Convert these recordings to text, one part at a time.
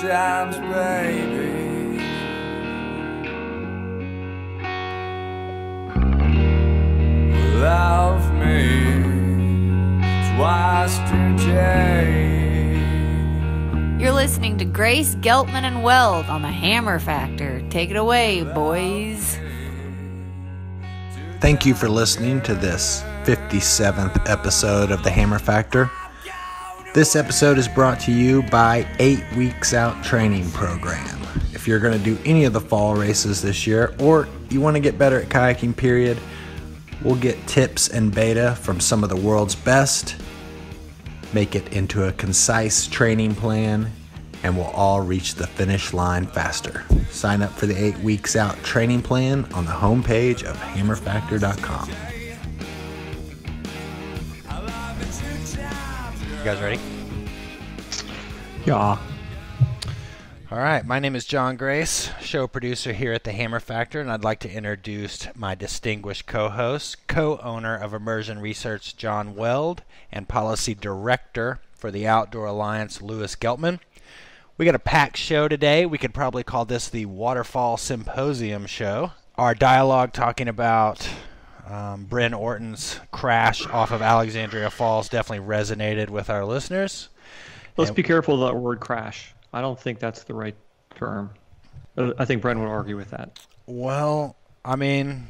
times, baby. Love me twice today. You're listening to Grace, Geltman, and Weld on the Hammer Factor. Take it away, boys. Thank you for listening to this 57th episode of the Hammer Factor. This episode is brought to you by 8 Weeks Out Training Program. If you're going to do any of the fall races this year, or you want to get better at kayaking, period, we'll get tips and beta from some of the world's best, make it into a concise training plan, and we'll all reach the finish line faster. Sign up for the 8 Weeks Out Training Plan on the homepage of hammerfactor.com. You guys ready? Yeah. All right, my name is John Grace, show producer here at the Hammer Factor, and I'd like to introduce my distinguished co-host, co-owner of Immersion Research, John Weld, and policy director for the Outdoor Alliance, Louis Geltman. We got a packed show today. We could probably call this the Waterfall Symposium show. Our dialogue talking about Bren Orton's crash off of Alexandria Falls definitely resonated with our listeners. Let's be careful of that word crash. I don't think that's the right term. I think Bren would argue with that. Well, I mean,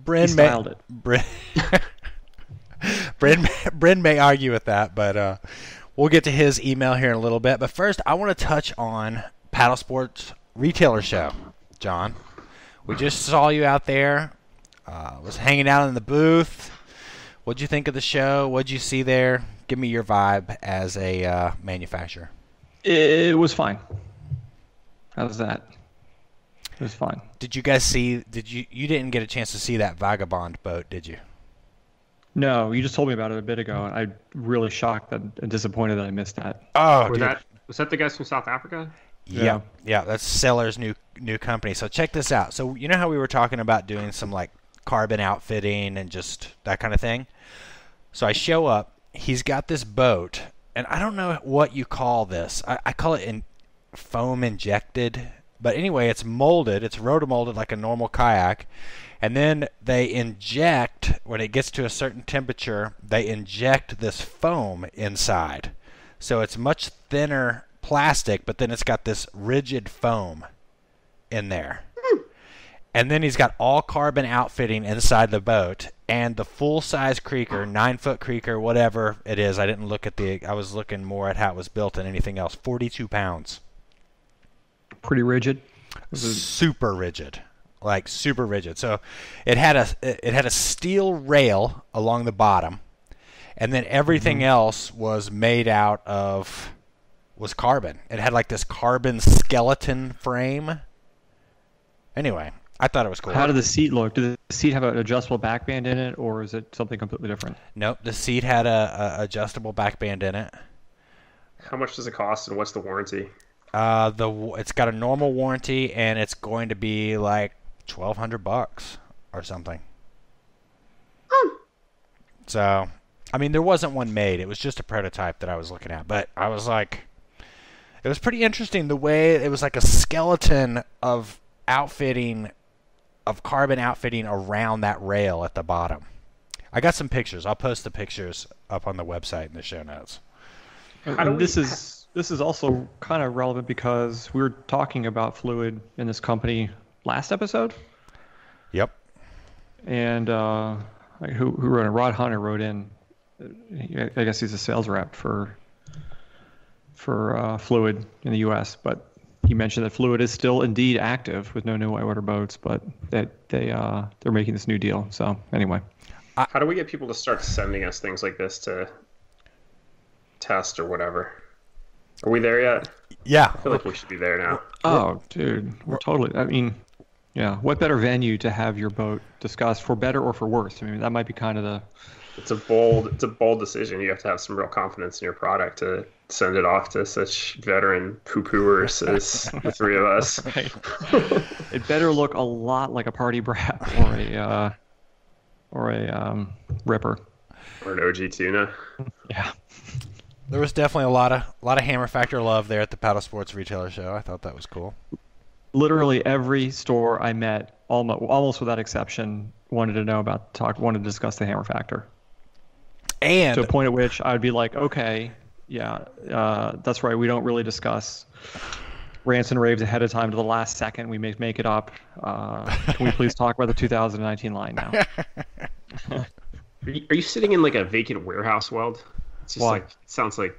Bren He styled it. Bren may argue with that, but we'll get to his email here in a little bit. But first, I want to touch on Paddlesports Retailer Show. John, we just saw you out there. Was hanging out in the booth. What'd you think of the show? What'd you see there? Give me your vibe as a manufacturer. It was fine. How's that? It was fine. Did you guys see? You didn't get a chance to see that Vagabond boat, did you? No, you just told me about it a bit ago, and I'm really shocked and disappointed that I missed that. Oh, dude. Was that the guys from South Africa? Yeah. That's Seller's new company. So check this out. So you know how we were talking about doing some like carbon outfitting and just that kind of thing? So I show up. He's got this boat, and I don't know what you call this. I call it foam injected. But anyway, it's molded. It's rotomolded like a normal kayak. And then they inject, when it gets to a certain temperature, they inject this foam inside. So it's much thinner plastic, but then it's got this rigid foam in there. And then he's got all carbon outfitting inside the boat and the full-size creaker, 9-foot creaker, whatever it is. I didn't look at I was looking more at how it was built than anything else. 42 pounds. Pretty rigid. Super rigid. Like super rigid. So it had a steel rail along the bottom, and then everything else was made out of carbon. It had like this carbon skeleton frame. Anyway, I thought it was cool. How did the seat look? Did the seat have an adjustable backband in it, or is it something completely different? Nope, the seat had a adjustable backband in it. How much does it cost, and what's the warranty? It's got a normal warranty, and it's going to be like $1,200 or something. So, I mean, there wasn't one made. It was just a prototype that I was looking at. But I was like, it was pretty interesting the way it was like a skeleton of carbon outfitting around that rail at the bottom. I got some pictures. I'll post the pictures up on the website in the show notes. This is also kind of relevant because we were talking about fluid in this company last episode. Yep. And who wrote in? Rod Hunter wrote in. I guess he's a sales rep for Fluid in the U.S. But he mentioned that Fluid is still indeed active with no new whitewater boats, but that they're making this new deal. So anyway, how do we get people to start sending us things like this to test or whatever? Are we there yet? Yeah. I feel like we should be there now. Oh, dude, we're totally. I mean, yeah. What better venue to have your boat discussed, for better or for worse? I mean, that might be kind of the. It's a bold decision. You have to have some real confidence in your product to send it off to such veteran poo-pooers as the three of us. Right. It better look a lot like a party Bradt or a Ripper or an OG tuna. Yeah. There was definitely a lot of Hammer Factor love there at the Paddlesports retailer show. I thought that was cool. Literally every store I met, almost without exception, wanted to discuss the Hammer Factor. And to a point at which I would be like, okay, yeah, that's right. We don't really discuss rants and raves ahead of time to the last second. We make it up. Can we please talk about the 2019 line now? Are you sitting in like a vacant warehouse, Weld? It's just Why? like, it sounds like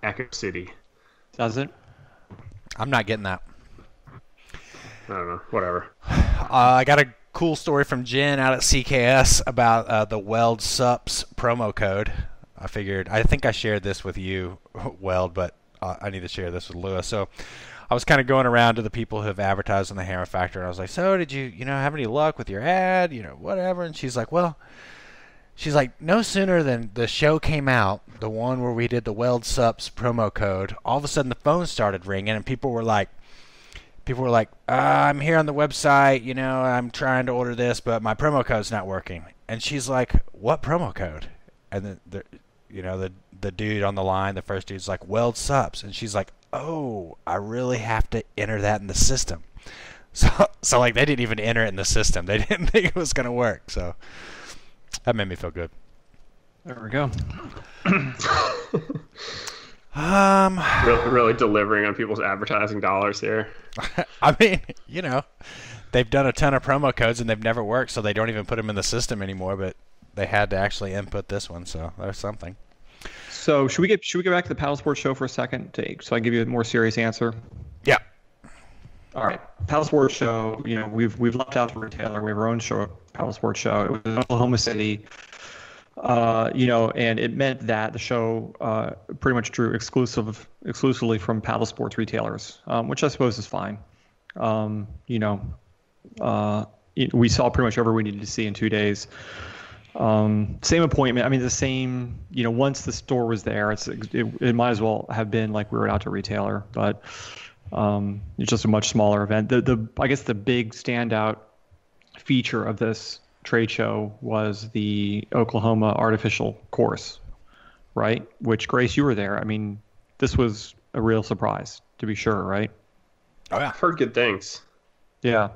Echo City. Does it? I'm not getting that. I don't know. Whatever. I got a cool story from Jen out at CKS about the Weld Sups promo code. I think I shared this with you, Weld, but I need to share this with Lewis. So I was kind of going around to the people who have advertised on the Hammer Factor, and I was like, so did you have any luck with your ad, whatever? And she's like, no sooner than the show came out, the one where we did the Weld Sups promo code, all of a sudden the phone started ringing, and people were like, I'm here on the website, I'm trying to order this, but my promo code's not working. And she's like, what promo code? And then the dude on the line, the first dude's like, Weld Sups. And she's like, oh, I really have to enter that in the system. So like they didn't even enter it in the system. They didn't think it was going to work. So that made me feel good. There we go. Really delivering on people's advertising dollars here. I mean, they've done a ton of promo codes and they've never worked, so they don't even put them in the system anymore, but they had to actually input this one, so there's something. So should we get back to the Paddlesports show for a second, so I can give you a more serious answer? Yeah. All right. Paddlesports show, we've left out the retailer. We have our own show, Paddlesports show. It was in Oklahoma City. And it meant that the show pretty much drew exclusively from Paddlesports retailers, which I suppose is fine. We saw pretty much everything we needed to see in 2 days. Same appointment. I mean, the same. Once the store was there, it might as well have been like we were out to retailer, but it's just a much smaller event. I guess the big standout feature of this trade show was the Oklahoma artificial course, right? Which, Grace, you were there. I mean, this was a real surprise, to be sure, right? Oh yeah, I've heard good things. Yeah.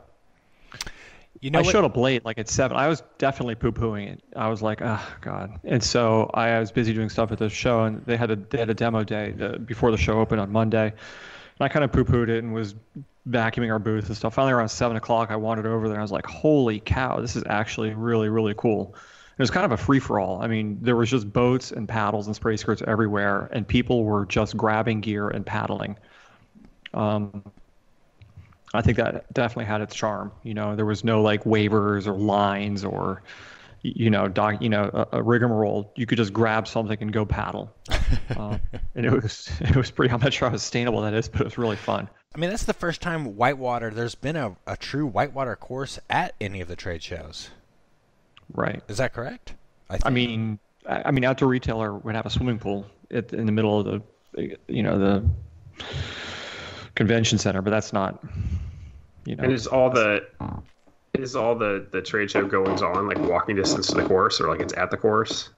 I what? showed up late, like at 7. I was definitely poo-pooing it. I was like, oh god. And so I was busy doing stuff at the show, and they had a demo day before the show opened on Monday. And I kind of poo-pooed it and was vacuuming our booth and stuff. Finally, around 7 o'clock, I wandered over there. I was like, holy cow, this is actually really, really cool. It was kind of a free-for-all. I mean, there was just boats and paddles and spray skirts everywhere, and people were just grabbing gear and paddling. I think that definitely had its charm. There was no like waivers or lines or, a rigmarole. You could just grab something and go paddle. And it was pretty, I'm not sure how sustainable that is, but it was really fun. I mean, that's the first time there's been a true whitewater course at any of the trade shows. Right. Is that correct? I mean, outdoor retailer would have a swimming pool in the middle of the convention center, but that's not, And is all the trade show goings on like walking distance to the course, or like it's at the course?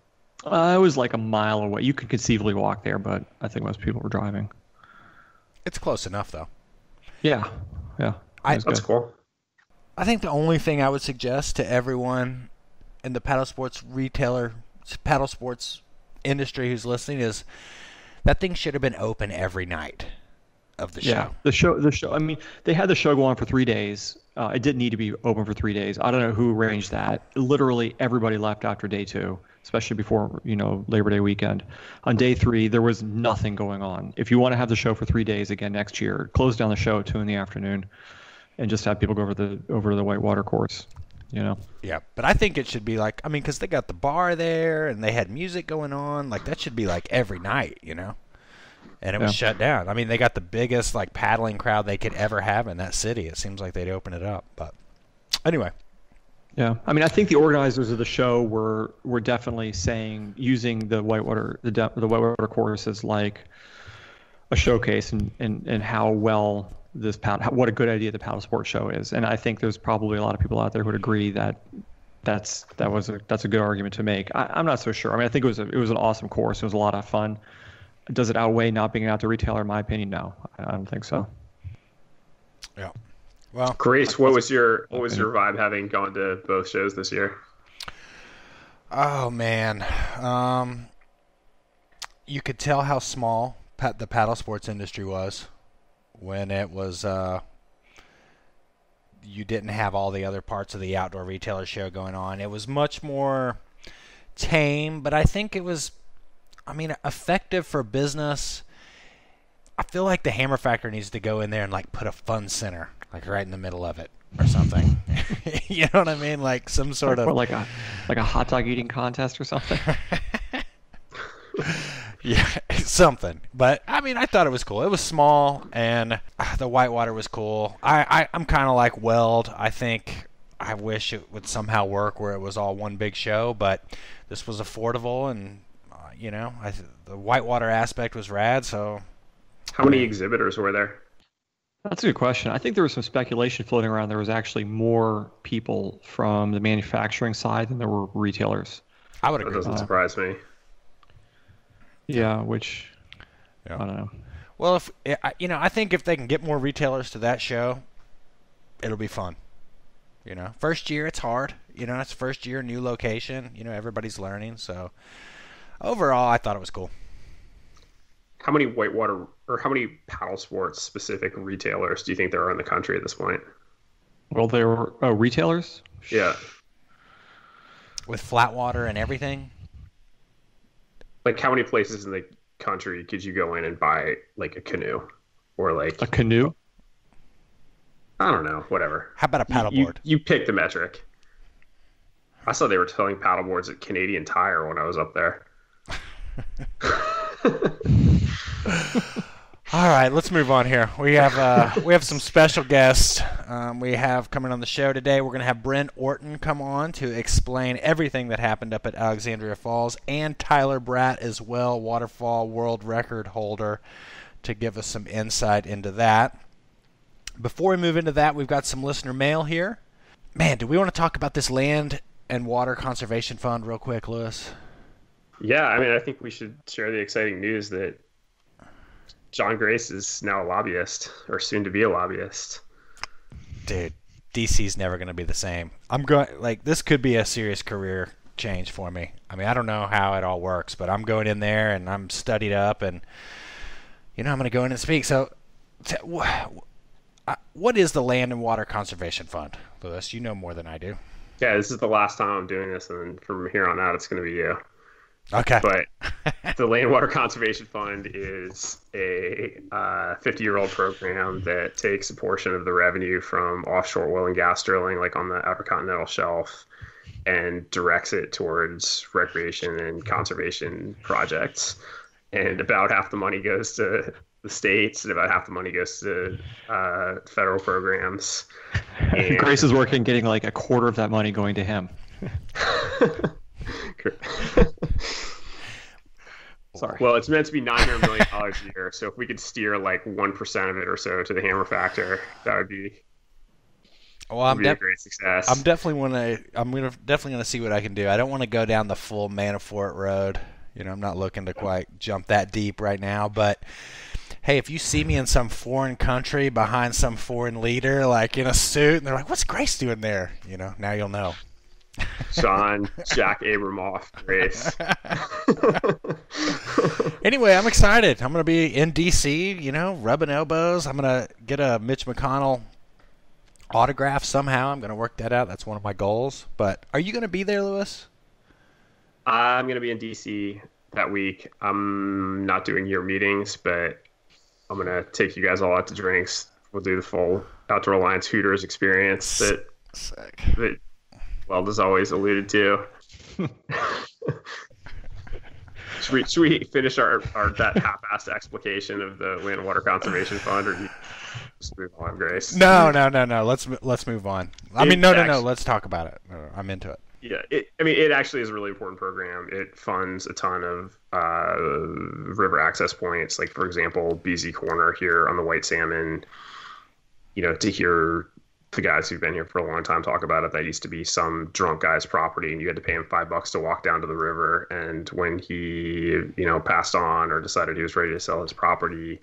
It was like a mile away. You could conceivably walk there, but I think most people were driving. It's close enough, though. Yeah. That's cool. I think the only thing I would suggest to everyone in the paddlesports industry who's listening is that thing should have been open every night of the show. Yeah, the show. I mean, they had the show go on for 3 days. It didn't need to be open for 3 days. I don't know who arranged that. Literally everybody left after day 2, especially before Labor Day weekend. On day 3, there was nothing going on. If you want to have the show for 3 days again next year, close down the show at 2 in the afternoon, and just have people go over to the whitewater course. Yeah, but I think it should be like, because they got the bar there and they had music going on. Like that should be like every night, And it was shut down. I mean, they got the biggest like paddling crowd they could ever have in that city. It seems like they'd open it up, but anyway. Yeah, I mean, I think the organizers of the show were definitely using the whitewater course as like a showcase and how well what a good idea the Paddlesports show is. And I think there's probably a lot of people out there who would agree that that's a good argument to make. I'm not so sure. I mean, I think it was an awesome course. It was a lot of fun. Does it outweigh not being an outdoor retailer? In my opinion, no. I don't think so. Yeah. Well, Grace, what was your vibe having gone to both shows this year? oh man, you could tell how small the paddle sports industry was when it was. You didn't have all the other parts of the outdoor retailer show going on. It was much more tame, but I think it was, I mean, effective for business. I feel like the Hammer Factor needs to go in there and like put a fun center, like right in the middle of it or something. You know what I mean? Like some sort of like a hot dog eating contest or something. Yeah, something. But I mean, I thought it was cool. It was small, and the whitewater was cool. I'm kind of like Weld. I wish it would somehow work where it was all one big show, but this was affordable, and the whitewater aspect was rad. So, how many exhibitors were there? That's a good question. I think there was some speculation floating around. There was actually more people from the manufacturing side than there were retailers. I would agree. That doesn't surprise me. Yeah, which I don't know. Well, I think if they can get more retailers to that show, it'll be fun. First year it's hard. It's first year, new location. Everybody's learning. So overall, I thought it was cool. How many whitewater or how many paddle sports specific retailers do you think there are in the country at this point? Well, there were retailers. Yeah. With flat water and everything. Like, how many places in the country could you go in and buy like a canoe, or like a canoe? I don't know, whatever. How about a paddleboard? You pick the metric. I saw they were selling paddleboards at Canadian Tire when I was up there. All right, let's move on here. We have some special guests. We have coming on the show today. We're going to have Bren Orton come on to explain everything that happened up at Alexandria Falls, and Tyler Bradt as well, Waterfall world record holder, to give us some insight into that. Before we move into that, we've got some listener mail here. Man, do we want to talk about this Land and Water Conservation Fund real quick, Lewis? Yeah, I mean, I think we should share the exciting news that John Grace is now a lobbyist, or soon to be a lobbyist. Dude, DC's never going to be the same. This could be a serious career change for me. I mean, I don't know how it all works, but I'm going in there and I'm studied up, and I'm going to go in and speak. So, what is the Land and Water Conservation Fund, Lewis? You know more than I do. Yeah, this is the last time I'm doing this, and from here on out, it's going to be you. Okay. But the Land Water Conservation Fund is a 50-year-old program that takes a portion of the revenue from offshore oil and gas drilling, like on the Outer Continental Shelf, and directs it towards recreation and conservation projects. And about half the money goes to the states, and about half the money goes to federal programs. And Grace is working, getting like a quarter of that money going to him. Sorry. Well, it's meant to be $900 million a year, so if we could steer like 1% of it or so to the Hammer Factor, that would be a great success. I'm definitely gonna see what I can do. I don't want to go down the full Manafort road. I'm not looking to quite jump that deep right now, but hey, if you see me in some foreign country behind some foreign leader, like in a suit, and they're like, "What's Grace doing there?" Now you'll know. Sean, Jack Abramoff, Grace. Anyway, I'm excited. I'm going to be in D.C., rubbing elbows. I'm going to get a Mitch McConnell autograph somehow. I'm going to work that out. That's one of my goals. But are you going to be there, Lewis? I'm going to be in D.C. that week. I'm not doing your meetings, but I'm going to take you guys all out to drinks. We'll do the full Outdoor Alliance Hooters experience that Weld has always alluded to. Should we finish our that half-assed explication of the Land and Water Conservation Fund, or just move on, Grace? No. Let's move on. No. Let's talk about it. I'm into it. Yeah, it actually is a really important program. It funds a ton of river access points, like for example, BZ Corner here on the White Salmon. To hear the guys who've been here for a long time talk about it. That used to be some drunk guy's property, and you had to pay him $5 to walk down to the river. And when he, passed on or decided he was ready to sell his property,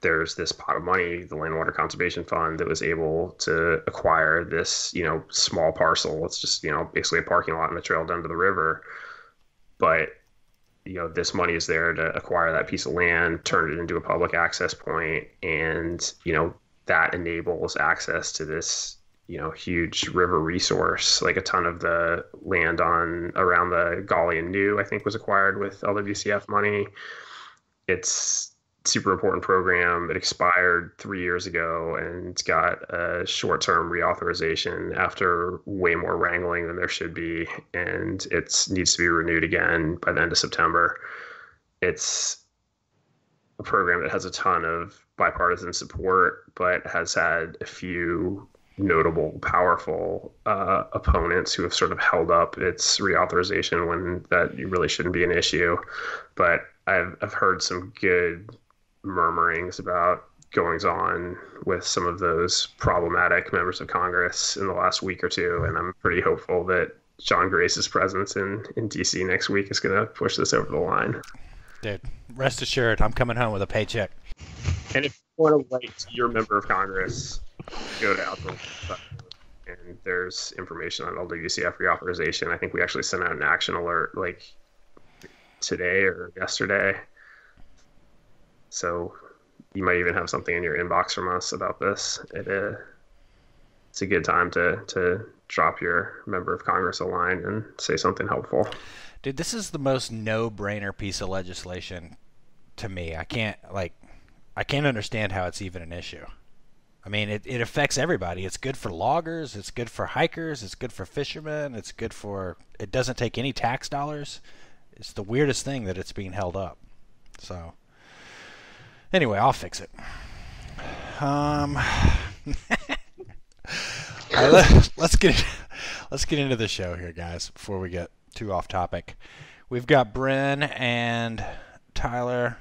there's this pot of money, the Land Water Conservation Fund, that was able to acquire this, small parcel. It's just, basically a parking lot and a trail down to the river. But, this money is there to acquire that piece of land, turn it into a public access point, and, that enables access to this, huge river resource. Like a ton of the land around the Golly and New, I think, was acquired with LWCF money. It's super important program. It expired 3 years ago and it's got a short-term reauthorization after way more wrangling than there should be, and it needs to be renewed again by the end of September. It's a program that has a ton of bipartisan support, but has had a few notable, powerful opponents who have sort of held up its reauthorization when that really shouldn't be an issue. But I've heard some good murmurings about goings on with some of those problematic members of Congress in the last week or two, and I'm pretty hopeful that John Grace's presence in DC next week is going to push this over the line. Dude, rest assured, I'm coming home with a paycheck. And if you want to write to your member of Congress, go to Outdoor, and there's information on LWCF reauthorization. I think we actually sent out an action alert like today or yesterday. So you might even have something in your inbox from us about this. It's a good time to drop your member of Congress a line and say something helpful. Dude, this is the most no-brainer piece of legislation to me. I can't understand how it's even an issue. I mean, it affects everybody. It's good for loggers. It's good for hikers. It's good for fishermen. It doesn't take any tax dollars. It's the weirdest thing that it's being held up. So, anyway, I'll fix it. Let's get into the show here, guys, before we get too off topic. We've got Bren and Tyler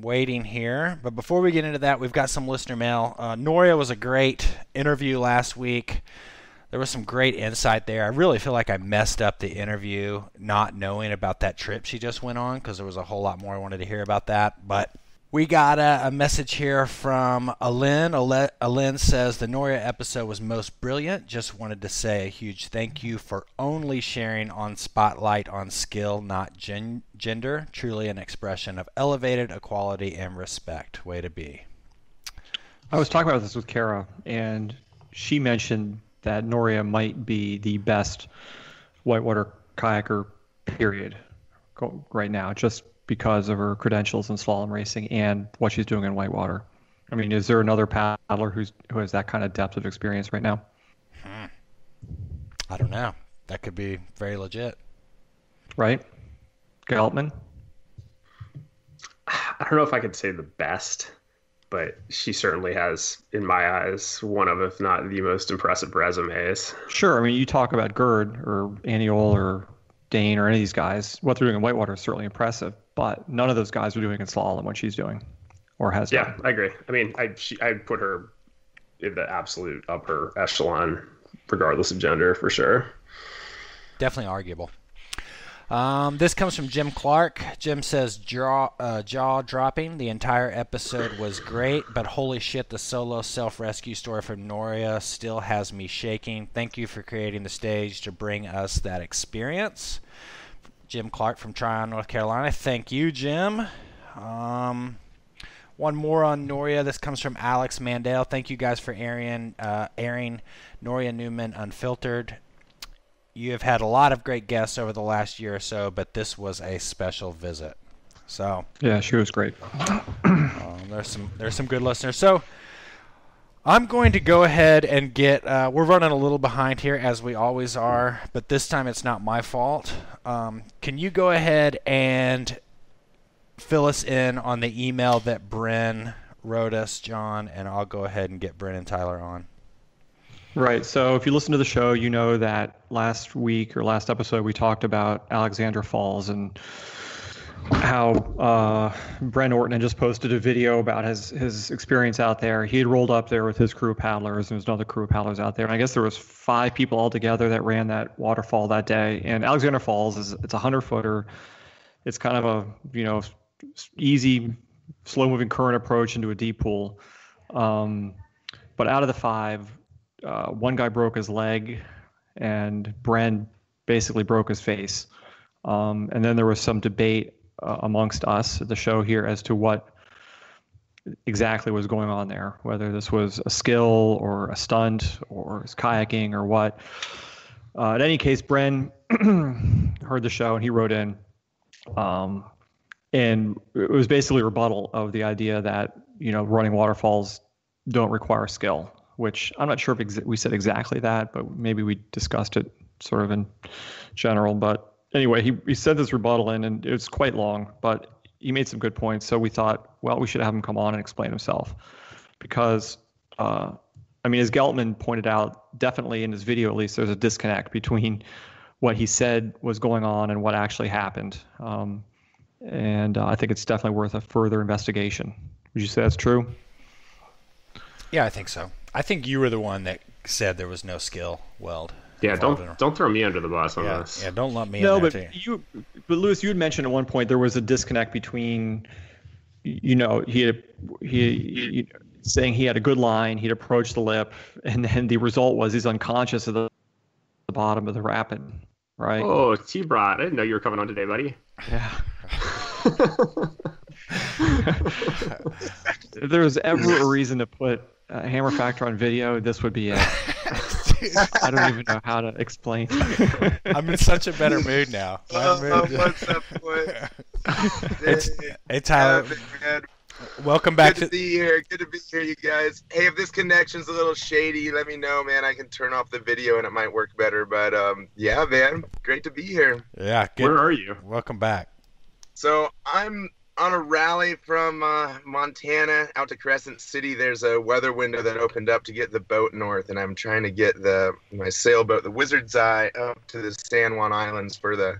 waiting here, but before we get into that, we've got some listener mail. Noria was a great interview last week. There was some great insight there. I really feel like I messed up the interview not knowing about that trip she just went on, because there was a whole lot more I wanted to hear about that. But we got a message here from Alin. Alin says, the Noria episode was most brilliant. Just wanted to say a huge thank you for only sharing on Spotlight on skill, not gender. Truly an expression of elevated equality and respect. Way to be. I was talking about this with Kara, and she mentioned that Noria might be the best whitewater kayaker, period, right now, just because of her credentials in slalom racing and what she's doing in whitewater. I mean, is there another paddler who has that kind of depth of experience right now? I don't know. That could be very legit. Right? Geltman? I don't know if I could say the best, but she certainly has, in my eyes, one of, if not the most impressive resumes. Sure. I mean, you talk about Gerd or Aniol or Dane or any of these guys, what they're doing in whitewater is certainly impressive, but none of those guys are doing in slalom what she's doing or has done. Yeah, I agree. I mean, I'd put her in the absolute upper echelon, regardless of gender, for sure. Definitely arguable. This comes from Jim Clark. Jim says, jaw-dropping. The entire episode was great, but holy shit, the solo self-rescue story from Noria still has me shaking. Thank you for creating the stage to bring us that experience. Jim Clark from Tryon, North Carolina. Thank you, Jim. One more on Noria. This comes from Alex Mandel. Thank you guys for airing Noria Newman Unfiltered. You have had a lot of great guests over the last year or so, but this was a special visit. So yeah, she was great. There's some good listeners. So I'm going to go ahead and get. We're running a little behind here, as we always are, but this time it's not my fault. Can you go ahead and fill us in on the email that Bren wrote us, John, and I'll go ahead and get Bren and Tyler on. Right. So if you listen to the show, you know that last week or last episode we talked about Alexandria Falls and how Bren Orton had just posted a video about his experience out there. He had rolled up there with his crew of paddlers, and there's another crew of paddlers out there. And I guess there was 5 people altogether that ran that waterfall that day. And Alexandria Falls it's a 100-footer. It's kind of a easy, slow-moving current approach into a deep pool. But out of the 5, one guy broke his leg, and Bren basically broke his face. And then there was some debate amongst us at the show here as to what exactly was going on there, whether this was a skill or a stunt or kayaking or what. In any case, Bren heard the show and he wrote in, and it was basically a rebuttal of the idea that running waterfalls don't require skill, which I'm not sure if we said exactly that, but maybe we discussed it sort of in general. But anyway, he sent this rebuttal in, and it was quite long, but he made some good points. So we thought, well, we should have him come on and explain himself. Because, as Geltman pointed out, definitely in his video at least, there's a disconnect between what he said was going on and what actually happened. And I think it's definitely worth a further investigation. Would you say that's true? Yeah, I think so. I think you were the one that said there was no skill weld. Yeah, don't throw me under the bus on this. Yeah, don't lump me in there too. But Lewis, you had mentioned at one point there was a disconnect between, he saying he had a good line, he'd approached the lip, and then the result was he's unconscious at the bottom of the rapid, right? Oh, Bradt, I didn't know you were coming on today, buddy. Yeah. If there was ever a reason to put Hammer Factor on video, this would be it. I don't even know how to explain. I'm in such a better mood now. What's up, boy? Hey, Tyler. Welcome back. Good to be here. Good to be here, you guys. Hey, if this connection's a little shady, let me know, man. I can turn off the video and it might work better. But yeah, man, great to be here. Yeah. Good. Where are you? Welcome back. So I'm on a rally from Montana out to Crescent City. There's a weather window that opened up to get the boat north, and I'm trying to get my sailboat, the Wizard's Eye, up to the San Juan Islands for the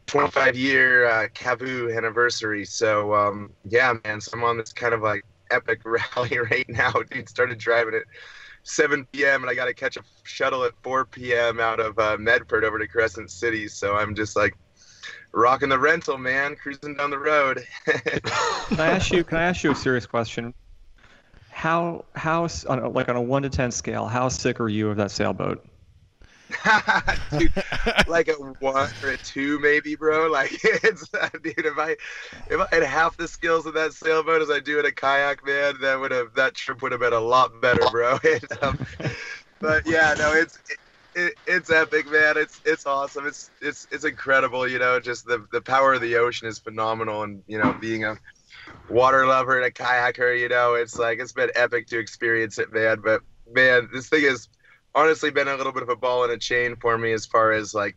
25-year Cavu anniversary. So yeah, man, so I'm on this kind of like epic rally right now. Dude, started driving at 7 p.m. and I got to catch a shuttle at 4 p.m. out of Medford over to Crescent City. So I'm just like rocking the rental, man, cruising down the road. Can I ask you a serious question? How on a 1 to 10 scale, how sick are you of that sailboat? Dude, like a 1 or a 2 maybe, bro. Like it's dude, if I had half the skills of that sailboat as I do in a kayak, man, that trip would have been a lot better, bro. But yeah, no, it's epic, man. It's awesome. It's incredible, just the power of the ocean is phenomenal, and being a water lover and a kayaker, it's been epic to experience it, man. But man, this thing has honestly been a little bit of a ball and a chain for me, as far as like,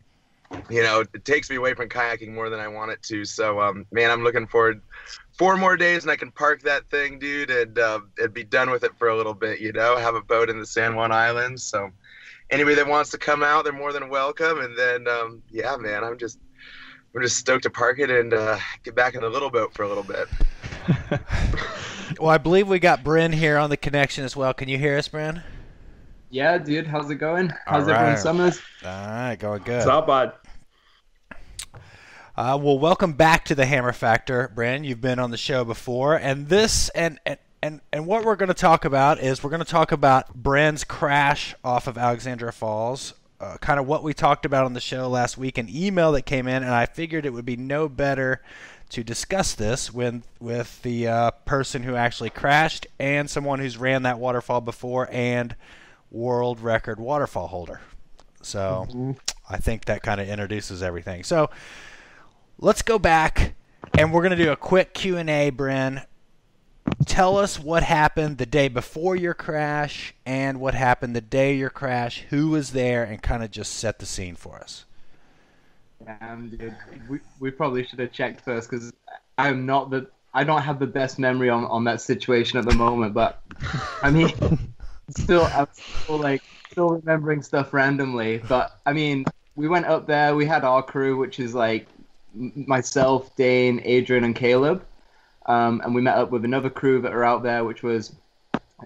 it takes me away from kayaking more than I want it to. So man, I'm looking forward 4 more days and I can park that thing, dude, and be done with it for a little bit, have a boat in the San Juan Islands. So anybody that wants to come out, they're more than welcome. And then yeah, man, we're just stoked to park it and get back in the little boat for a little bit. Well, I believe we got Bren here on the connection as well. Can you hear us, Bren? Yeah, dude. How's it going? How's All right. everyone's summers? All right, going good. What's up, bud? Well, welcome back to the Hammer Factor, Bren. You've been on the show before, and this and what we're going to talk about is we're going to talk about Bren's crash off of Alexandria Falls, kind of what we talked about on the show last week, an email that came in, and I figured it would be no better to discuss this with the person who actually crashed and someone who's ran that waterfall before and world record waterfall holder. So I think that kind of introduces everything. So let's go back, and we're going to do a quick Q&A, Bren. Tell us what happened the day before your crash and what happened the day of your crash, who was there, and kind of just set the scene for us. Dude, we probably should have checked first, because I don't have the best memory on that situation at the moment, but I mean, I'm still remembering stuff randomly. But I mean, we went up there, we had our crew, which is like myself, Dane, Adrian, and Caleb. And we met up with another crew that are out there, which was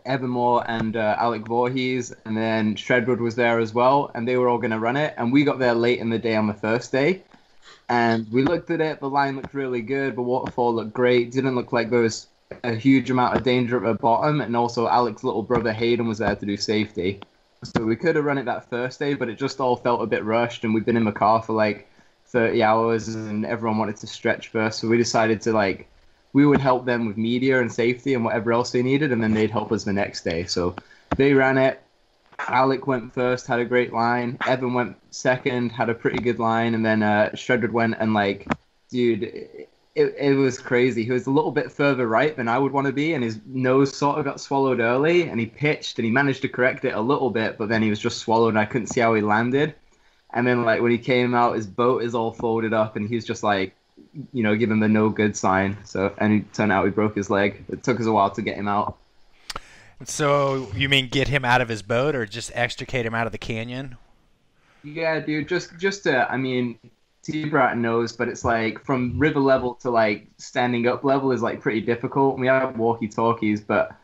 Evermore and Alec Voorhees, and then Shredwood was there as well, and they were all going to run it. And we got there late in the day on the first day, and we looked at it. The line looked really good. The waterfall looked great. Didn't look like there was a huge amount of danger at the bottom, and also Alec's little brother Hayden was there to do safety. So we could have run it that first day, but it just all felt a bit rushed, and we've been in the car for like 30 hours, and everyone wanted to stretch first, so we decided to we would help them with media and safety and whatever else they needed, and then they'd help us the next day. So they ran it. Alec went first, had a great line. Evan went second, had a pretty good line, and then Shredwood went, and dude, it was crazy. He was a little bit further right than I would want to be, and his nose sort of got swallowed early, and he pitched, and he managed to correct it a little bit, but then he was just swallowed, and I couldn't see how he landed. And then when he came out, his boat is all folded up, and he's just giving the no good sign. So, and it turned out he broke his leg. It took us a while to get him out. So you mean get him out of his boat, or just extricate him out of the canyon? Yeah, dude, just to, Bradt knows, but it's from river level to standing up level is pretty difficult. We have walkie-talkies, but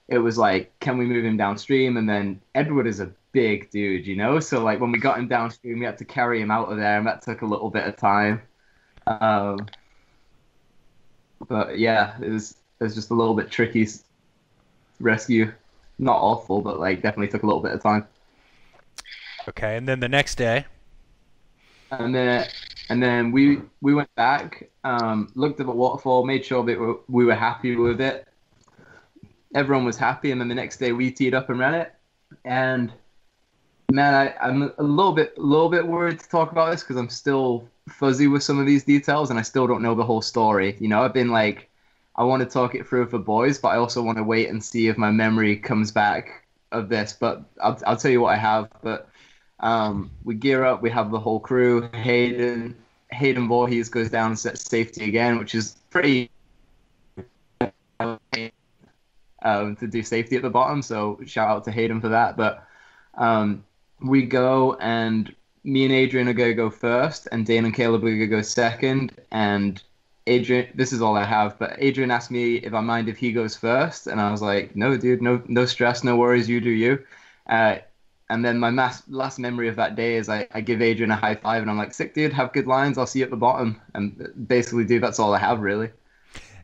it was can we move him downstream? And then Edward is a big dude, So when we got him downstream, we had to carry him out of there, and that took a little bit of time. But yeah, it was just a little bit tricky rescue. Not awful, but definitely took a little bit of time. Okay, and then the next day. And then we went back, looked at the waterfall, made sure that we were happy with it. Everyone was happy, and then the next day we teed up and ran it. And man, I'm a little bit worried to talk about this because I'm still fuzzy with some of these details, and I still don't know the whole story. I've been I want to talk it through with the boys, but I also want to wait and see if my memory comes back of this. But I'll tell you what I have. But we gear up, we have the whole crew. Hayden Voorhees goes down and sets safety again, which is pretty to do safety at the bottom. So shout out to Hayden for that. But we go, and me and Adrian are going to go first, and Dane and Caleb are going to go second. And Adrian, this is all I have, but Adrian asked me if I mind if he goes first, and I was like, no, dude, no stress, no worries, you do you. And then my last memory of that day is I give Adrian a high five, and I'm like, sick, dude, have good lines, I'll see you at the bottom. And basically, dude, that's all I have, really.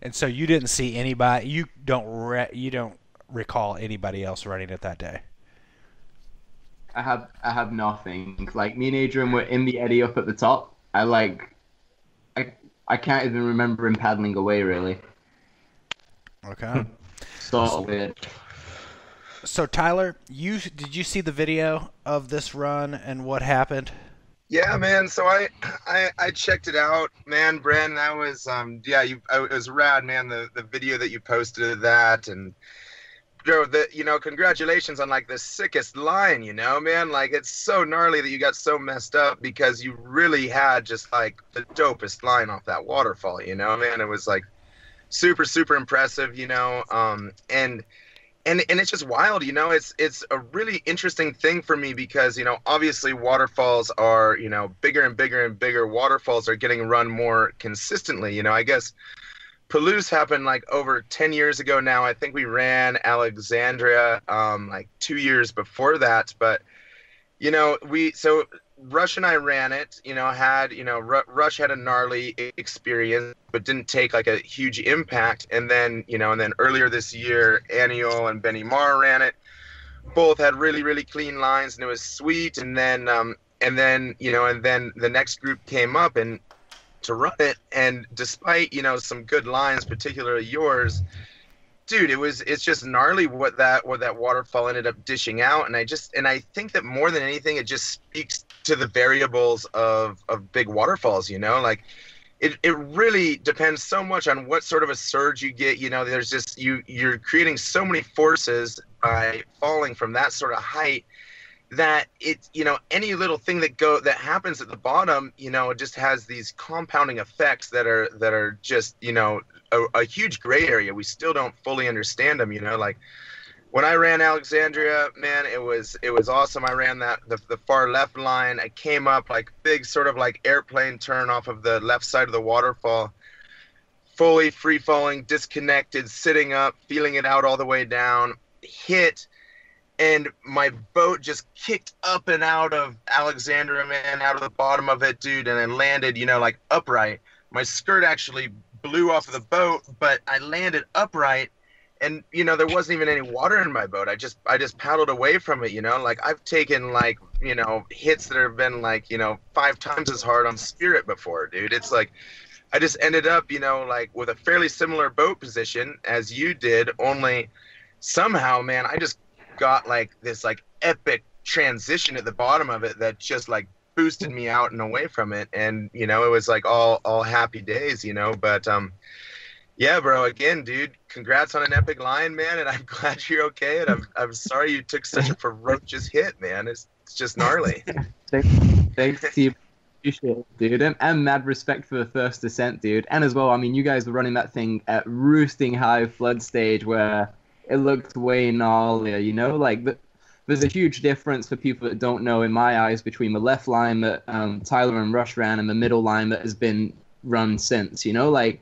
And so you didn't see anybody, you don't recall anybody else running it that day? I have nothing. Me and Adrian were in the eddy up at the top. I can't even remember him paddling away, really. Okay. So weird. So Tyler, did you see the video of this run and what happened? Yeah, man. So I checked it out, man. Bren, that was it was rad, man. The video that you posted of that, and congratulations on the sickest line, man. It's so gnarly that you got so messed up because you really had just the dopest line off that waterfall, man. It was super, super impressive, and it's just wild, it's a really interesting thing for me because, obviously waterfalls are, bigger and bigger and bigger. Waterfalls are getting run more consistently, I guess. Palouse happened over 10 years ago now. I think we ran Alexandria 2 years before that. But, so Rush and I ran it, Rush had a gnarly experience, but didn't take a huge impact. And then, and then earlier this year, Aniol and Benny Marr ran it. Both had really, really clean lines, and it was sweet. And then the next group came up and to run it, and despite some good lines, particularly yours, dude, it's just gnarly what that waterfall ended up dishing out. And I think that more than anything, it just speaks to the variables of big waterfalls. It really depends so much on what sort of a surge you get. There's just you're creating so many forces by falling from that sort of height that it's any little thing that happens at the bottom just has these compounding effects that are just a huge gray area. We still don't fully understand them. when I ran Alexandria, man, it was awesome. I ran the far left line. I came up like big sort of like airplane turn off of the left side of the waterfall, fully free falling, disconnected, sitting up, feeling it out all the way down, hit, and my boat just kicked up and out of Alexandria, man, out of the bottom of it, dude, and it landed, like upright. My skirt actually blew off of the boat, but I landed upright. And, there wasn't even any water in my boat. I just paddled away from it, like I've taken like, hits that have been like, 5 times as hard on Spirit before, dude. It's like, I just ended up, like with a fairly similar boat position as you did, only somehow, man, I just got like this like epic transition at the bottom of it that just like boosted me out and away from it. And, it was like all happy days, but, yeah, bro. Again, dude, congrats on an epic line, man, and I'm glad you're okay. And I'm sorry you took such a ferocious hit, man. It's just gnarly. Thanks to you. Appreciate it, dude. And mad respect for the first descent, dude. And as well, I mean, you guys were running that thing at roosting high flood stage where it looked way gnarlier, like there's a huge difference for people that don't know in my eyes between the left line that Tyler and Rush ran and the middle line that has been run since, like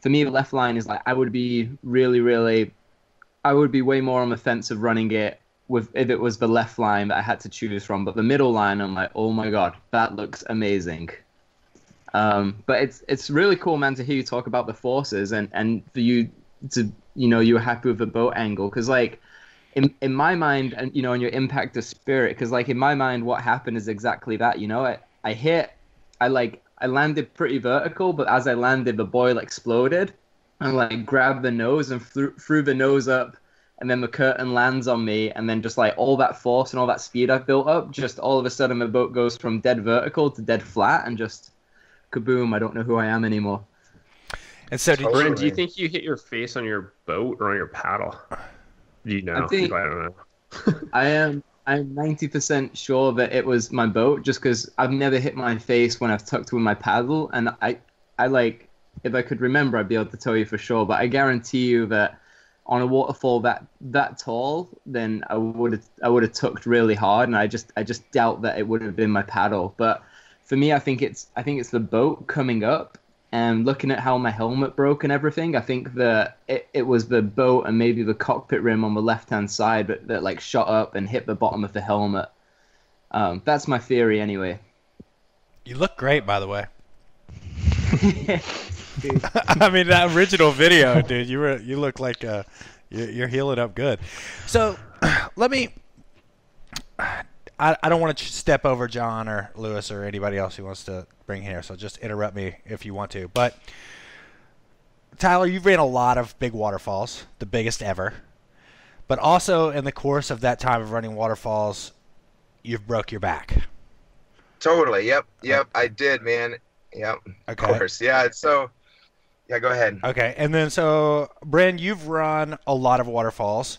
for me, the left line is like, I would be way more on the fence of running it if it was the left line that I had to choose from. But the middle line, I'm like, oh my God, that looks amazing. But it's really cool, man, to hear you talk about the forces and for you to, you were happy with the boat angle. Cause like in my mind and, on your impact of Spirit, cause like in my mind, what happened is exactly that, I landed pretty vertical, but as I landed, the boil exploded and like grabbed the nose and threw the nose up, and then the curtain lands on me, and then just like all that force and all that speed I've built up, just all of a sudden the boat goes from dead vertical to dead flat, and just kaboom! I don't know who I am anymore. And so, Bren, do you think you hit your face on your boat or on your paddle? Do you know? I don't know. I'm 90% sure that it was my boat, just because I've never hit my face when I've tucked with my paddle, and I like, if I could remember, I'd be able to tell you for sure. But I guarantee you that on a waterfall that tall, then I would have tucked really hard, and I just doubt that it would have been my paddle. But for me, I think it's the boat coming up. And looking at how my helmet broke and everything, I think that it was the boat and maybe the cockpit rim on the left-hand side that like shot up and hit the bottom of the helmet. That's my theory anyway. You look great, by the way. I mean, that original video, dude, you look like you're healing up good. So let me... I don't want to step over John or Lewis or anybody else who wants to bring here, so just interrupt me if you want to. But Tyler, you've ran a lot of big waterfalls, the biggest ever. But also in the course of that time of running waterfalls, you've broke your back. Totally. Yep. I did, man. Yep. Okay. Of course. Yeah. So, yeah, go ahead. Okay. And then so, Bren, you've run a lot of waterfalls.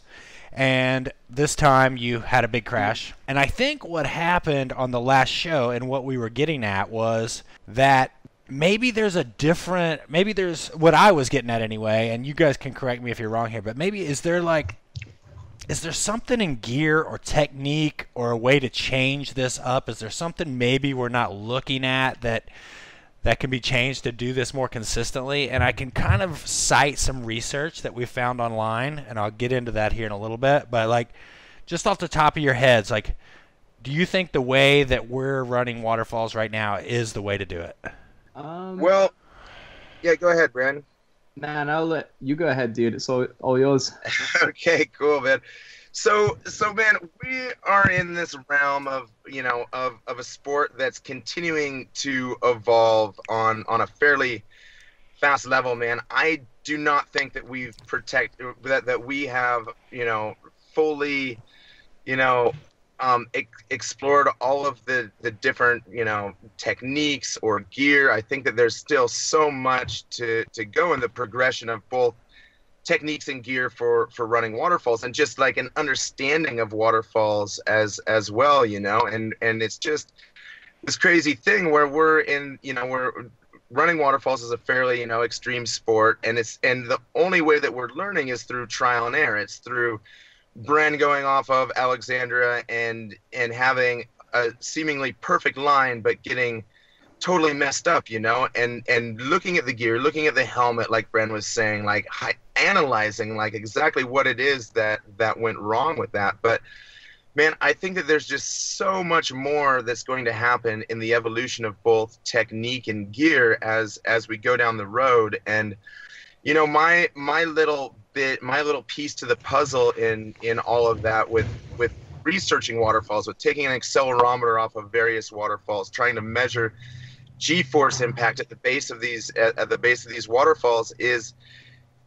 And this time you had a big crash. And I think what happened on the last show and what we were getting at was that maybe there's what I was getting at anyway, and you guys can correct me if you're wrong here, but maybe is there something in gear or technique or a way to change this up? Is there something maybe we're not looking at that can be changed to do this more consistently? And I can kind of cite some research that we found online, and I'll get into that here in a little bit. But like, just off the top of your heads, like, do you think the way that we're running waterfalls right now is the way to do it? Well, yeah, go ahead, Bren. Man, I'll let you go ahead, dude. It's all yours. Okay, cool, man. So, man, we are in this realm of a sport that's continuing to evolve on a fairly fast level, man. I do not think that we have, fully, explored all of the different, techniques or gear. I think that there's still so much to go in the progression of both techniques and gear for running waterfalls, and just like an understanding of waterfalls as well, and it's just this crazy thing where we're running waterfalls is a fairly extreme sport, and the only way that we're learning is through trial and error. It's through Bren going off of Alexandria and having a seemingly perfect line, but getting totally messed up, and looking at the gear, looking at the helmet, like Bren was saying, like analyzing like exactly what it is that went wrong with that. But man, I think that there's just so much more that's going to happen in the evolution of both technique and gear as we go down the road. And my little piece to the puzzle in all of that with researching waterfalls, with taking an accelerometer off of various waterfalls, trying to measure G-force impact at the base of these waterfalls, is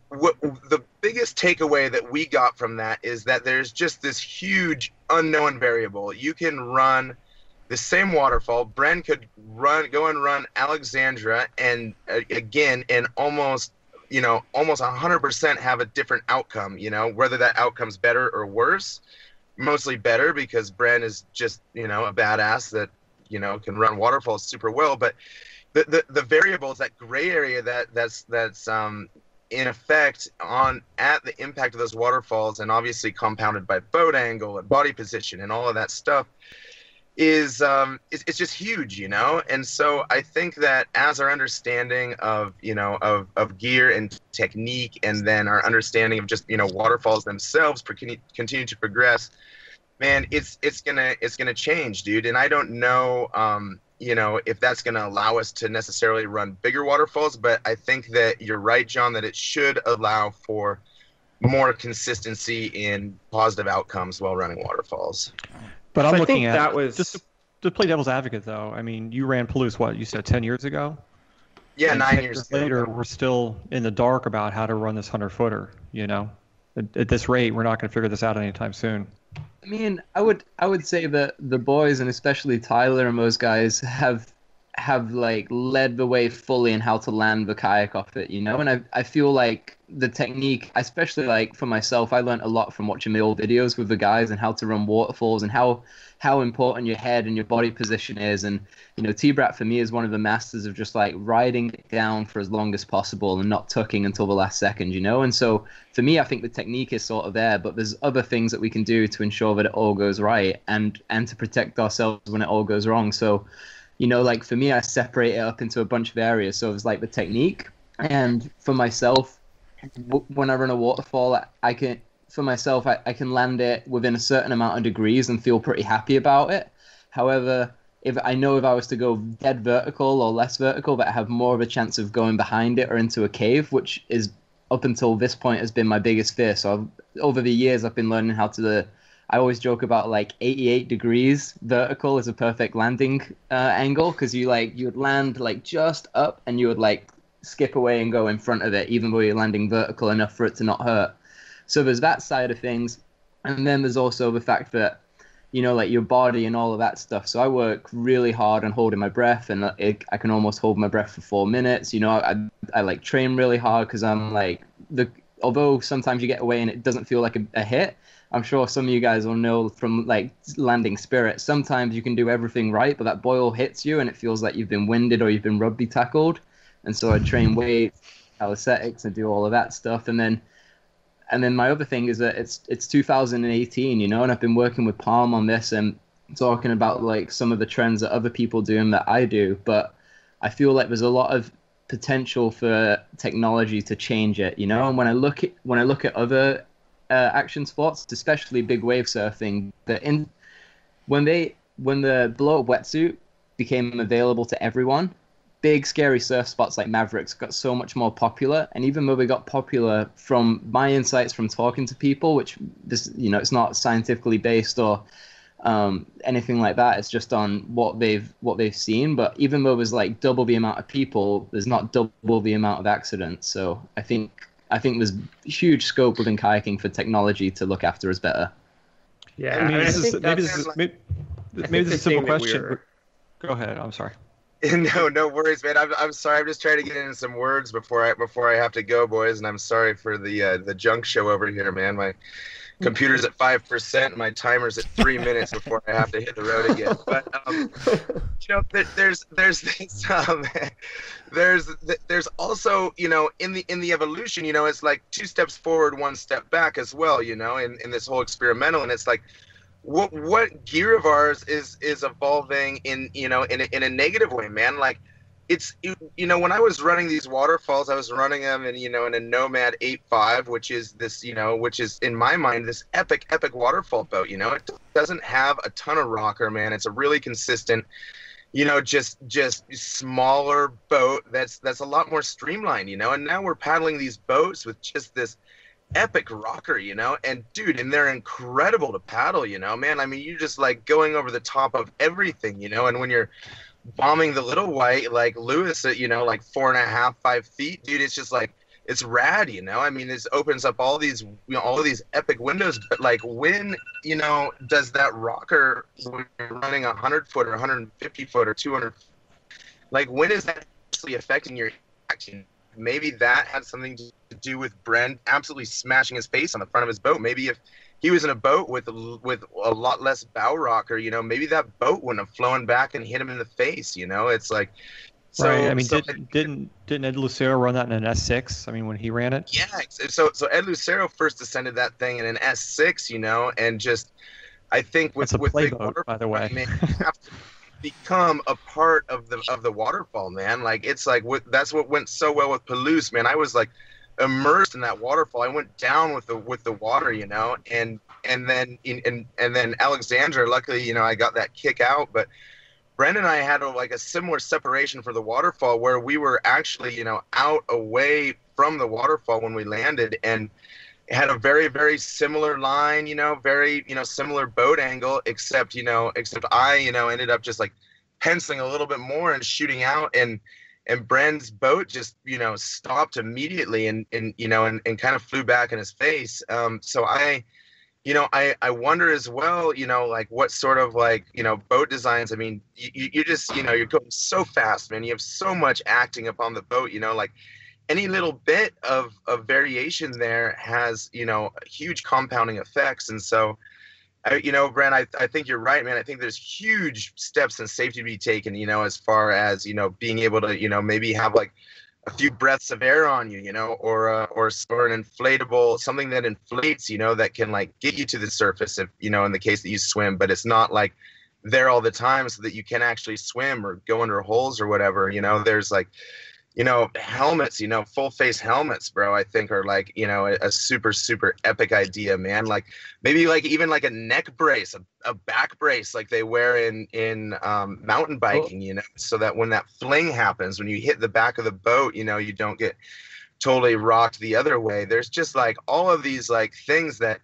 what the biggest takeaway that we got from that is that there's just this huge unknown variable. You can run the same waterfall. Bren could go and run Alexandria, and again, and almost 100% have a different outcome. Whether that outcome's better or worse, mostly better, because Bren is just a badass that can run waterfalls super well. But the variables, that gray area that's in effect at the impact of those waterfalls, and obviously compounded by boat angle and body position and all of that stuff, is it's just huge, And so I think that as our understanding of gear and technique, and then our understanding of just waterfalls themselves continue to progress, man, it's gonna change, dude. And I don't know if that's going to allow us to necessarily run bigger waterfalls, but I think that you're right, John, that it should allow for more consistency in positive outcomes while running waterfalls. But I'm I looking think at that was just to play devil's advocate, though. I mean, you ran Palouse, what you said, 10 years ago? Yeah, And 9 10 years later, ago. we're still in the dark about how to run this 100-footer. At this rate, we're not going to figure this out anytime soon. I mean, I would say that the boys, and especially Tyler and those guys, have like led the way fully in how to land the kayak off it, And I feel like the technique, especially like for myself, I learned a lot from watching the old videos with the guys and how to run waterfalls and how important your head and your body position is. And Bradt for me is one of the masters of just like riding it down for as long as possible and not tucking until the last second, And so for me, I think the technique is sort of there, but there's other things that we can do to ensure that it all goes right and to protect ourselves when it all goes wrong. So like for me, I separate it up into a bunch of areas. So it's like the technique, and for myself, when I run a waterfall, I can land it within a certain amount of degrees and feel pretty happy about it. However, if I was to go dead vertical or less vertical, that I have more of a chance of going behind it or into a cave, which is up until this point has been my biggest fear. So over the years, I've been learning how to I always joke about like 88 degrees vertical is a perfect landing angle, because you would land like just up and you would like skip away and go in front of it, even though you're landing vertical enough for it to not hurt. So there's that side of things. And then there's also the fact that, like your body and all of that stuff. So I work really hard on holding my breath, and I can almost hold my breath for 4 minutes. I like train really hard because I'm like, although sometimes you get away and it doesn't feel like a hit, I'm sure some of you guys will know from like landing Spirit, sometimes you can do everything right, but that boil hits you and it feels like you've been winded or you've been rugby tackled. And so I train weights, calisthenics, and do all of that stuff. And then my other thing is that it's 2018, and I've been working with Palm on this and talking about like some of the trends that other people do and that I do. But I feel like there's a lot of potential for technology to change it, And when I look at other action sports, especially big wave surfing, when the blow-up wetsuit became available to everyone, big scary surf spots like Mavericks got so much more popular. And even though they got popular, from my insights from talking to people, which this it's not scientifically based or anything like that, it's just on what they've seen. But even though there's like double the amount of people, there's not double the amount of accidents. So I think there's huge scope within kayaking for technology to look after us better. Yeah, I mean, maybe this is a simple question. We're... Go ahead. I'm sorry. No worries, man. I'm sorry. I'm just trying to get into some words before I have to go, boys. And I'm sorry for the junk show over here, man. computer's at 5%, my timer's at 3 minutes before I have to hit the road again. But there's there's also, in the evolution, it's like 2 steps forward, 1 step back as well, in this whole experimental. And it's like, what gear of ours is evolving in a negative way, man? Like, it's, when I was running these waterfalls, I was running them in a Nomad 8.5, which is this, which is in my mind this epic waterfall boat. It doesn't have a ton of rocker, man. It's a really consistent, just smaller boat that's a lot more streamlined, and now we're paddling these boats with just this epic rocker, and dude, and they're incredible to paddle, man. I mean, you're just like going over the top of everything, and when you're bombing the little white like Lewis at like 4.5, 5 feet, dude, it's just like, it's rad, I mean, this opens up all these all of these epic windows. But like, when does that rocker, when you're running 100-foot or 150-foot or 200, like, when is that actually affecting your action? Maybe that had something to do with Bren absolutely smashing his face on the front of his boat. Maybe if he was in a boat with a lot less bow rocker, maybe that boat wouldn't have flown back and hit him in the face. It's like, so, right. I mean, so, didn't Ed Lucero run that in an S6? I mean, when he ran it. Yeah. So Ed Lucero first descended that thing in an S6, and just, I think with That's a play big boat, water, by the way. I mean, you have to become a part of the waterfall, man. Like, it's like, that's what went so well with Palouse, man. I was like immersed in that waterfall. I went down with the water, and then Alexandria, luckily, I got that kick out. But Brendan and I had a similar separation for the waterfall, where we were actually, out away from the waterfall when we landed, and had a very, very similar line, very, similar boat angle, except I, ended up just like penciling a little bit more and shooting out, and Bren's boat just, stopped immediately and kind of flew back in his face. So I wonder as well, like, what sort of like, boat designs. I mean, you just, you're going so fast, man. You have so much acting upon the boat, like, any little bit of variation there has, huge compounding effects. And so, Bren, I think you're right, man. I think there's huge steps in safety to be taken, as far as, being able to, maybe have like a few breaths of air on you, or an inflatable, something that inflates, that can like get you to the surface if, in the case that you swim, but it's not like there all the time so that you can actually swim or go under holes or whatever. There's like, helmets, full face helmets, bro, I think are like, a super, super epic idea, man. Like, maybe like even like a neck brace, a back brace, like they wear in mountain biking, so that when that fling happens, when you hit the back of the boat, you don't get totally rocked the other way. There's just like all of these like things that,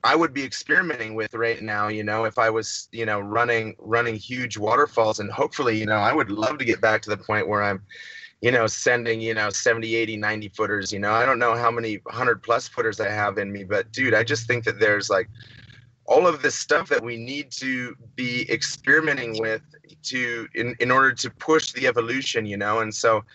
I would be experimenting with right now, if I was, running huge waterfalls. And hopefully, I would love to get back to the point where I'm, sending, 70, 80, 90 footers. I don't know how many 100+ footers I have in me, but dude, I just think that there's like all of this stuff that we need to be experimenting with in order to push the evolution, and so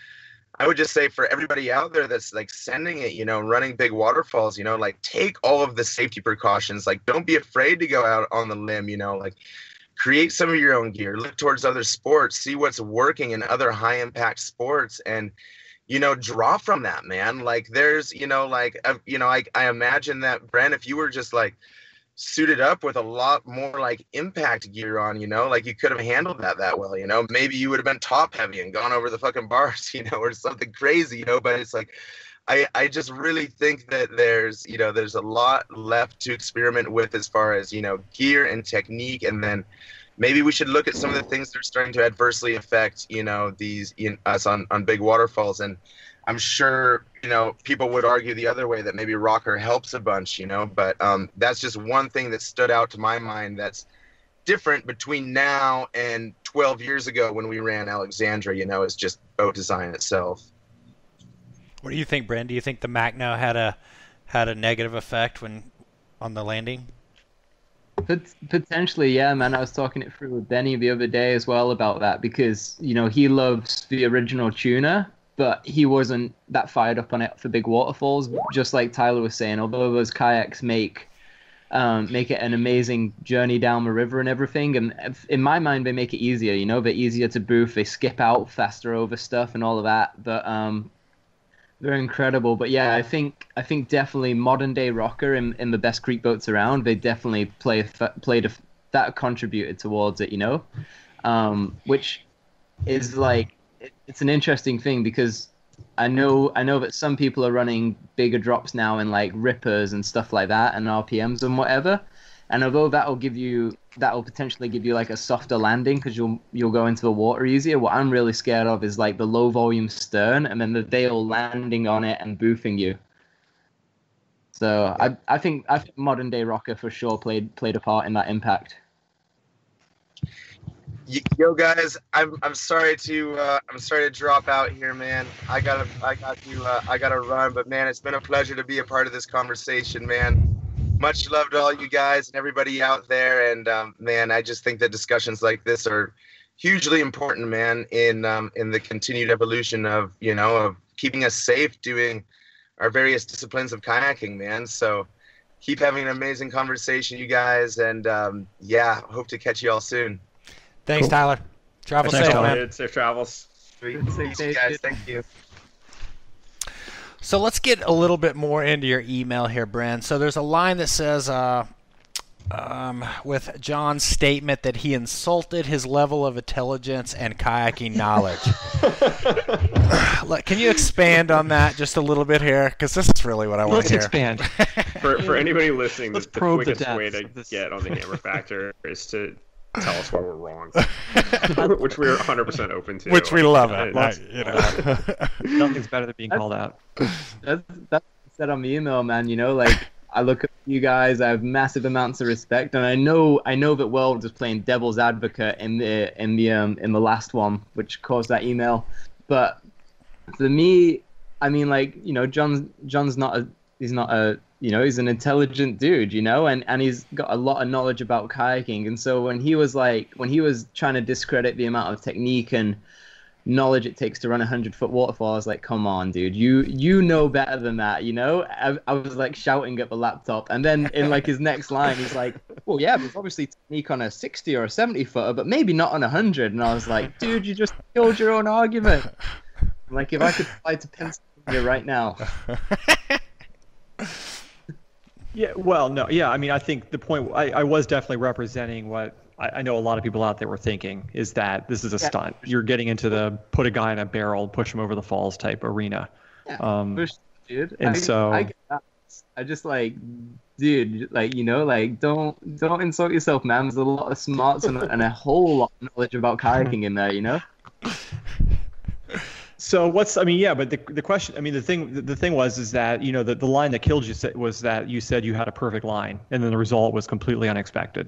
I would just say for everybody out there that's like sending it, running big waterfalls, like, take all of the safety precautions. Like, don't be afraid to go out on the limb, like, create some of your own gear, look towards other sports, see what's working in other high impact sports, and, draw from that, man. Like, there's, I imagine that, Bren, if you were just like suited up with a lot more like impact gear on, like, you could have handled that well, maybe you would have been top heavy and gone over the fucking bars, or something crazy, but it's like, I just really think that there's a lot left to experiment with as far as, gear and technique. And then maybe we should look at some of the things that are starting to adversely affect, us on big waterfalls. And I'm sure, people would argue the other way, that maybe rocker helps a bunch, but that's just one thing that stood out to my mind that's different between now and 12 years ago when we ran Alexandria, is just boat design itself. What do you think, Bren? Do you think the Macno had a negative effect on the landing? Potentially, yeah, man. I was talking it through with Benny the other day as well about that, because he loves the original tuna, but he wasn't that fired up on it for big waterfalls. Just like Tyler was saying, although those kayaks make it an amazing journey down the river and everything, and in my mind they make it easier. You know, they're easier to boof. They skip out faster over stuff and all of that. But they're incredible. But yeah, I think definitely modern day rocker in the best creek boats around. They definitely that contributed towards it. You know, which is like it's an interesting thing because I know that some people are running bigger drops now in like rippers and stuff like that and RPMs and whatever. And although that'll potentially give you like a softer landing because you'll go into the water easier. What I'm really scared of is like the low volume stern and then the Dale landing on it and boofing you. So I think modern day rocker for sure played a part in that impact. Yo, guys, I'm sorry to drop out here, man. I gotta run, but man, it's been a pleasure to be a part of this conversation, man. Much love to all you guys and everybody out there, and man, I just think that discussions like this are hugely important, man, in the continued evolution of keeping us safe doing our various disciplines of kayaking, man. So keep having an amazing conversation, you guys, and yeah, hope to catch you all soon. Thanks, Tyler. Travel safe, man. Safe travels. Thanks, guys. Thank you. So let's get a little bit more into your email here, Bren. So there's a line that says, with John's statement that he insulted his level of intelligence and kayaking knowledge. Can you expand on that just a little bit here? Because this is really what I want to hear. Let's expand. For anybody listening, the quickest the way to get on the hammer factor is to tell us where we're wrong, which we're 100% open to. Which we love it. Nothing's better than being called out. That's said on the email, man. You know, like I look at you guys, I have massive amounts of respect, and I know that World was playing devil's advocate in the last one, which caused that email. But for me, I mean, like, you know, John's not a he's an intelligent dude, you know, and he's got a lot of knowledge about kayaking. And so when he was trying to discredit the amount of technique and knowledge it takes to run 100-foot waterfall, I was like, come on, dude, you know better than that, you know? I was like shouting at the laptop. And then in like his next line, he's like, well, yeah, there's obviously technique on a 60 or a 70-footer, but maybe not on 100. And I was like, dude, you just killed your own argument. Like, if I could fly to Pennsylvania right now. Yeah, well, no, yeah, I mean, I think the point, I was definitely representing what I know a lot of people out there were thinking, is that this is a stunt. You're getting into the put a guy in a barrel, push him over the falls type arena. Yeah, dude. And I get that. I just like, dude, like, you know, like, don't insult yourself, man. There's a lot of smarts and a whole lot of knowledge about kayaking in there, you know? So but the question, I mean, the thing was that, you know, the line that killed you was that you said you had a perfect line, and then the result was completely unexpected.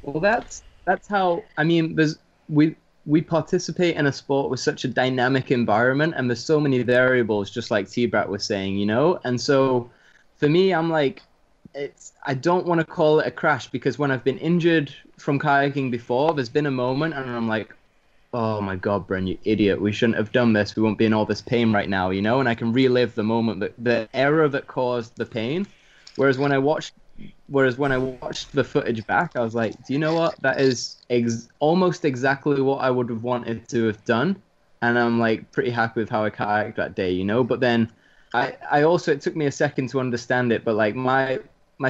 Well, that's how, I mean, we participate in a sport with such a dynamic environment, and there's so many variables, just like Bradt was saying, you know? And so for me, I'm like, I don't want to call it a crash, because when I've been injured from kayaking before, there's been a moment and I'm like, oh my God, Bren, you idiot. We shouldn't have done this. We won't be in all this pain right now, you know? And I can relive the moment, the error that caused the pain. Whereas when I watched the footage back, I was like, do you know what? That is almost exactly what I would have wanted to have done. And I'm like pretty happy with how I kayaked that day, you know? But then I also, it took me a second to understand it, but like my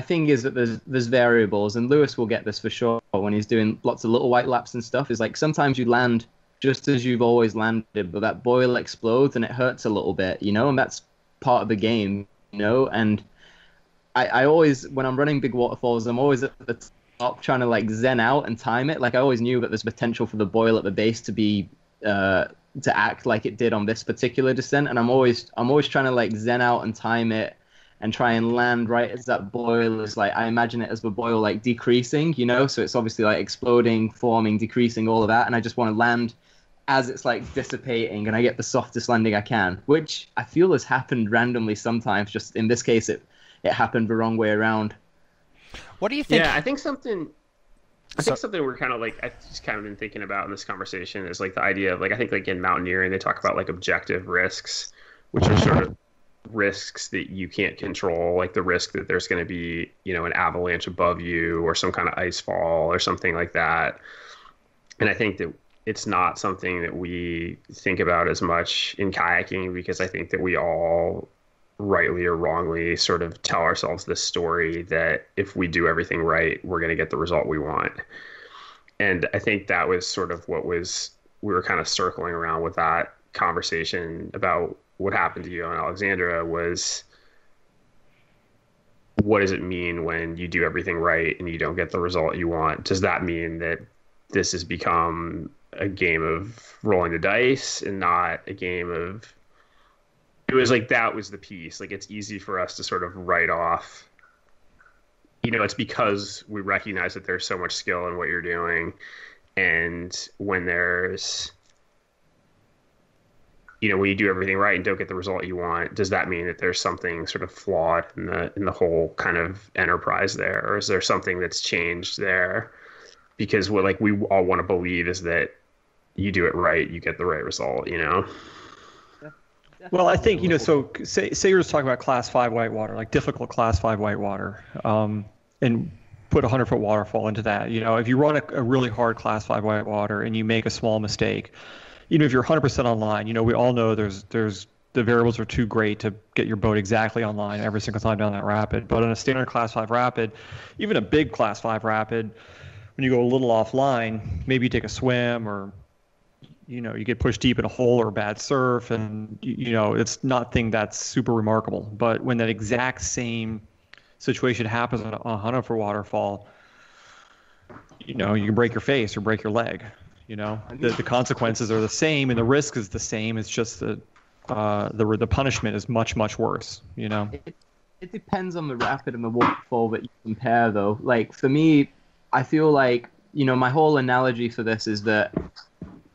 thing is that there's variables, and Lewis will get this for sure when he's doing lots of little white laps and stuff, is like sometimes you land just as you've always landed, but that buoy explodes and it hurts a little bit, you know, and that's part of the game, you know. And I always, when I'm running big waterfalls, I'm always at the top trying to like zen out and time it. Like I always knew that there's potential for the buoy at the base to be to act like it did on this particular descent, and I'm always trying to like zen out and time it and try and land right as that boil is like, I imagine it as the boil like decreasing, you know, so it's obviously like exploding, forming, decreasing, all of that, and I just want to land as it's like dissipating, and I get the softest landing I can, which I feel has happened randomly sometimes. Just in this case, it happened the wrong way around. What do you think? Yeah, I think something I think something we're kind of like, I've just kind of been thinking about in this conversation is like the idea of like, I think like in mountaineering, they talk about like objective risks, which are sort of risks that you can't control, like the risk that there's going to be, you know, an avalanche above you or some kind of ice fall or something like that. And I think that it's not something that we think about as much in kayaking, because I think that we all rightly or wrongly sort of tell ourselves this story that if we do everything right, we're going to get the result we want. And I think that was sort of what was, we were kind of circling around with that conversation about what happened to you in Alexandria was, what does it mean when you do everything right and you don't get the result you want? Does that mean that this has become a game of rolling the dice and not a game of, it was like, that was the piece. Like, it's easy for us to sort of write off, you know, it's because we recognize that there's so much skill in what you're doing. And when there's, you know, when you do everything right and don't get the result you want, does that mean that there's something sort of flawed in the whole kind of enterprise there? Or is there something that's changed there? Because what like we all want to believe is that you do it right, you get the right result, you know? Well, I think, you know, so say you're just talking about class 5 whitewater, like difficult class 5 whitewater, and put a 100-foot waterfall into that. You know, if you run a really hard class 5 whitewater and you make a small mistake, you know, if you're 100% online, you know, we all know there's the variables are too great to get your boat exactly online every single time down that rapid. But on a standard class 5 rapid, even a big class 5 rapid, when you go a little offline, maybe you take a swim, or you know, you get pushed deep in a hole or a bad surf, and you know, it's nothing that's super remarkable. But when that exact same situation happens on a 100-foot waterfall, you know, you can break your face or break your leg. You know, the consequences are the same and the risk is the same. It's just the punishment is much, much worse. You know, it depends on the rapid and the waterfall that you compare, though. Like for me, I feel like, you know, my whole analogy for this is that,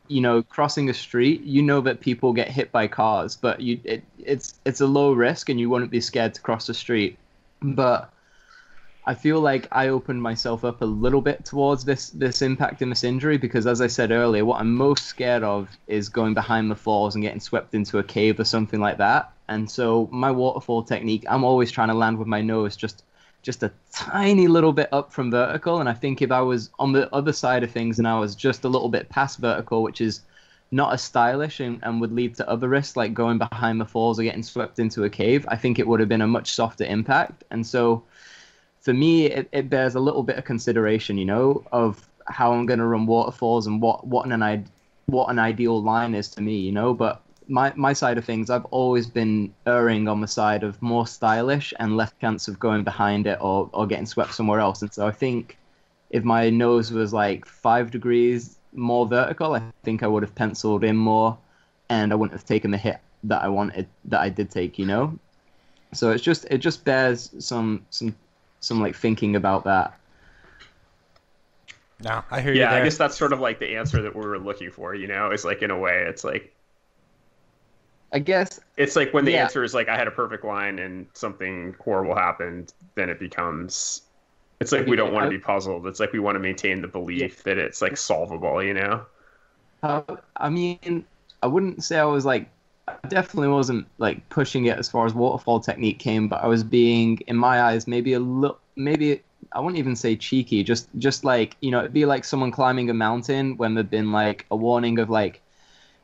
you know, crossing a street, you know that people get hit by cars, but it's a low risk and you wouldn't be scared to cross the street. But I feel like I opened myself up a little bit towards this impact and this injury, because as I said earlier, what I'm most scared of is going behind the falls and getting swept into a cave or something like that. And so my waterfall technique, I'm always trying to land with my nose just a tiny little bit up from vertical. And I think if I was on the other side of things and I was just a little bit past vertical, which is not as stylish and would lead to other risks like going behind the falls or getting swept into a cave, I think it would have been a much softer impact. And so for me, it bears a little bit of consideration, you know, of how I'm going to run waterfalls and what an ideal line is to me, you know. But my side of things, I've always been erring on the side of more stylish and less chance of going behind it or getting swept somewhere else. And so I think if my nose was like 5 degrees more vertical, I think I would have penciled in more and I wouldn't have taken the hit that I wanted, that I did take, you know. So it just bears some like thinking about that. No, I hear you. Yeah, there. I guess that's sort of like the answer that we were looking for, you know. It's like, in a way, it's like, I guess it's like when the answer is like, I had a perfect line and something horrible happened, then it becomes, it's like we don't want to be puzzled. It's like we want to maintain the belief that it's like solvable, you know? I mean, I wouldn't say I was like, I definitely wasn't like pushing it as far as waterfall technique came, but I was being, in my eyes, maybe a little, maybe I wouldn't even say cheeky, just like, you know, it'd be like someone climbing a mountain when there'd been like a warning of like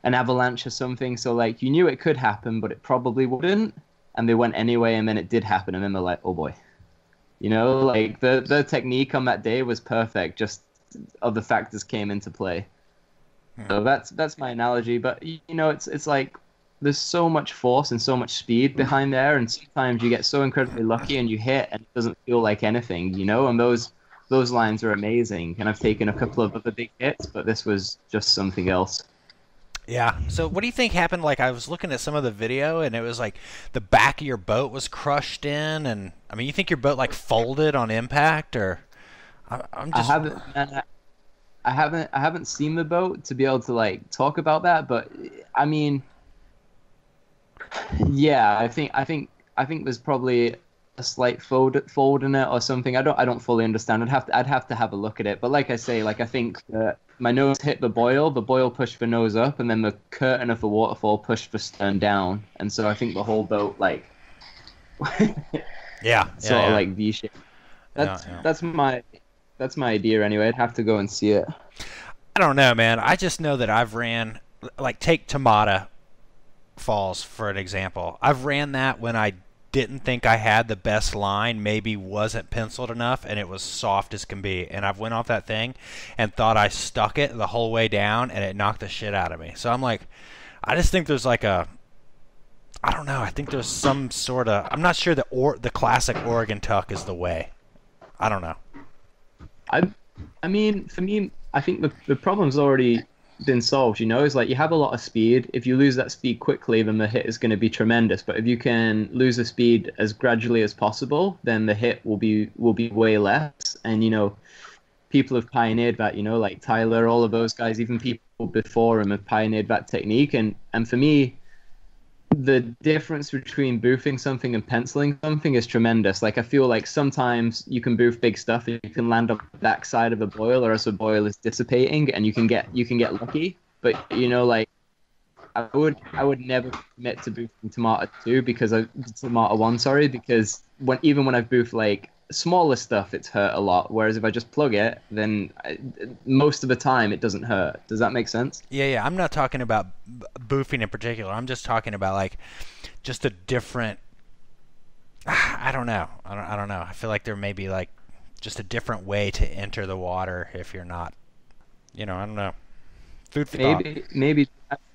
an avalanche or something. So like you knew it could happen, but it probably wouldn't. And they went anyway, and then it did happen. And then they're like, oh boy, you know, like the technique on that day was perfect. Just other factors came into play. So that's my analogy. But you know, it's like there's so much force and so much speed behind there, and sometimes you get so incredibly lucky and you hit and it doesn't feel like anything, you know. And those lines are amazing. And I've taken a couple of other big hits, but this was just something else. Yeah. So what do you think happened? Like, I was looking at some of the video, and it was like the back of your boat was crushed in, and I mean, you think your boat like folded on impact, or I'm just. I haven't seen the boat to be able to like talk about that, but I mean, yeah, I think there's probably slight fold in it or something. I don't fully understand. I'd have to have a look at it. But like I say, like I think that my nose hit the boil pushed the nose up, and then the curtain of the waterfall pushed the stern down. And so I think the whole boat like sort of like V-shaped. That's my idea anyway. I'd have to go and see it. I don't know, man. I just know that I've ran, like, take Tamata Falls for an example. I've ran that when I didn't think I had the best line, maybe wasn't penciled enough, and it was soft as can be. And I've went off that thing and thought I stuck it the whole way down, and it knocked the shit out of me. So I'm like, I just think there's like I don't know. I think there's some sort of, I'm not sure the classic Oregon tuck is the way. I don't know. I mean, for me, I think the problem's already been solved, you know. It's like you have a lot of speed. If you lose that speed quickly, then the hit is going to be tremendous. But if you can lose the speed as gradually as possible, then the hit will be way less. And, you know, people have pioneered that, you know, like Tyler, all of those guys, even people before him have pioneered that technique. And for me, the difference between boofing something and penciling something is tremendous. Like I feel like sometimes you can boof big stuff and you can land on the backside of a boil, or as a boil is dissipating, and you can get lucky. But you know, like I would never commit to boofing Tamata 2 Tamata 1, sorry, because even when I've boofed like smaller stuff, it's hurt a lot. Whereas if I just plug it, then most of the time it doesn't hurt. Does that make sense? Yeah. I'm not talking about boofing in particular. I'm just talking about like just a different. I don't know. I don't know. I feel like there may be like just a different way to enter the water if you're not. You know, I don't know. Food for thought. Maybe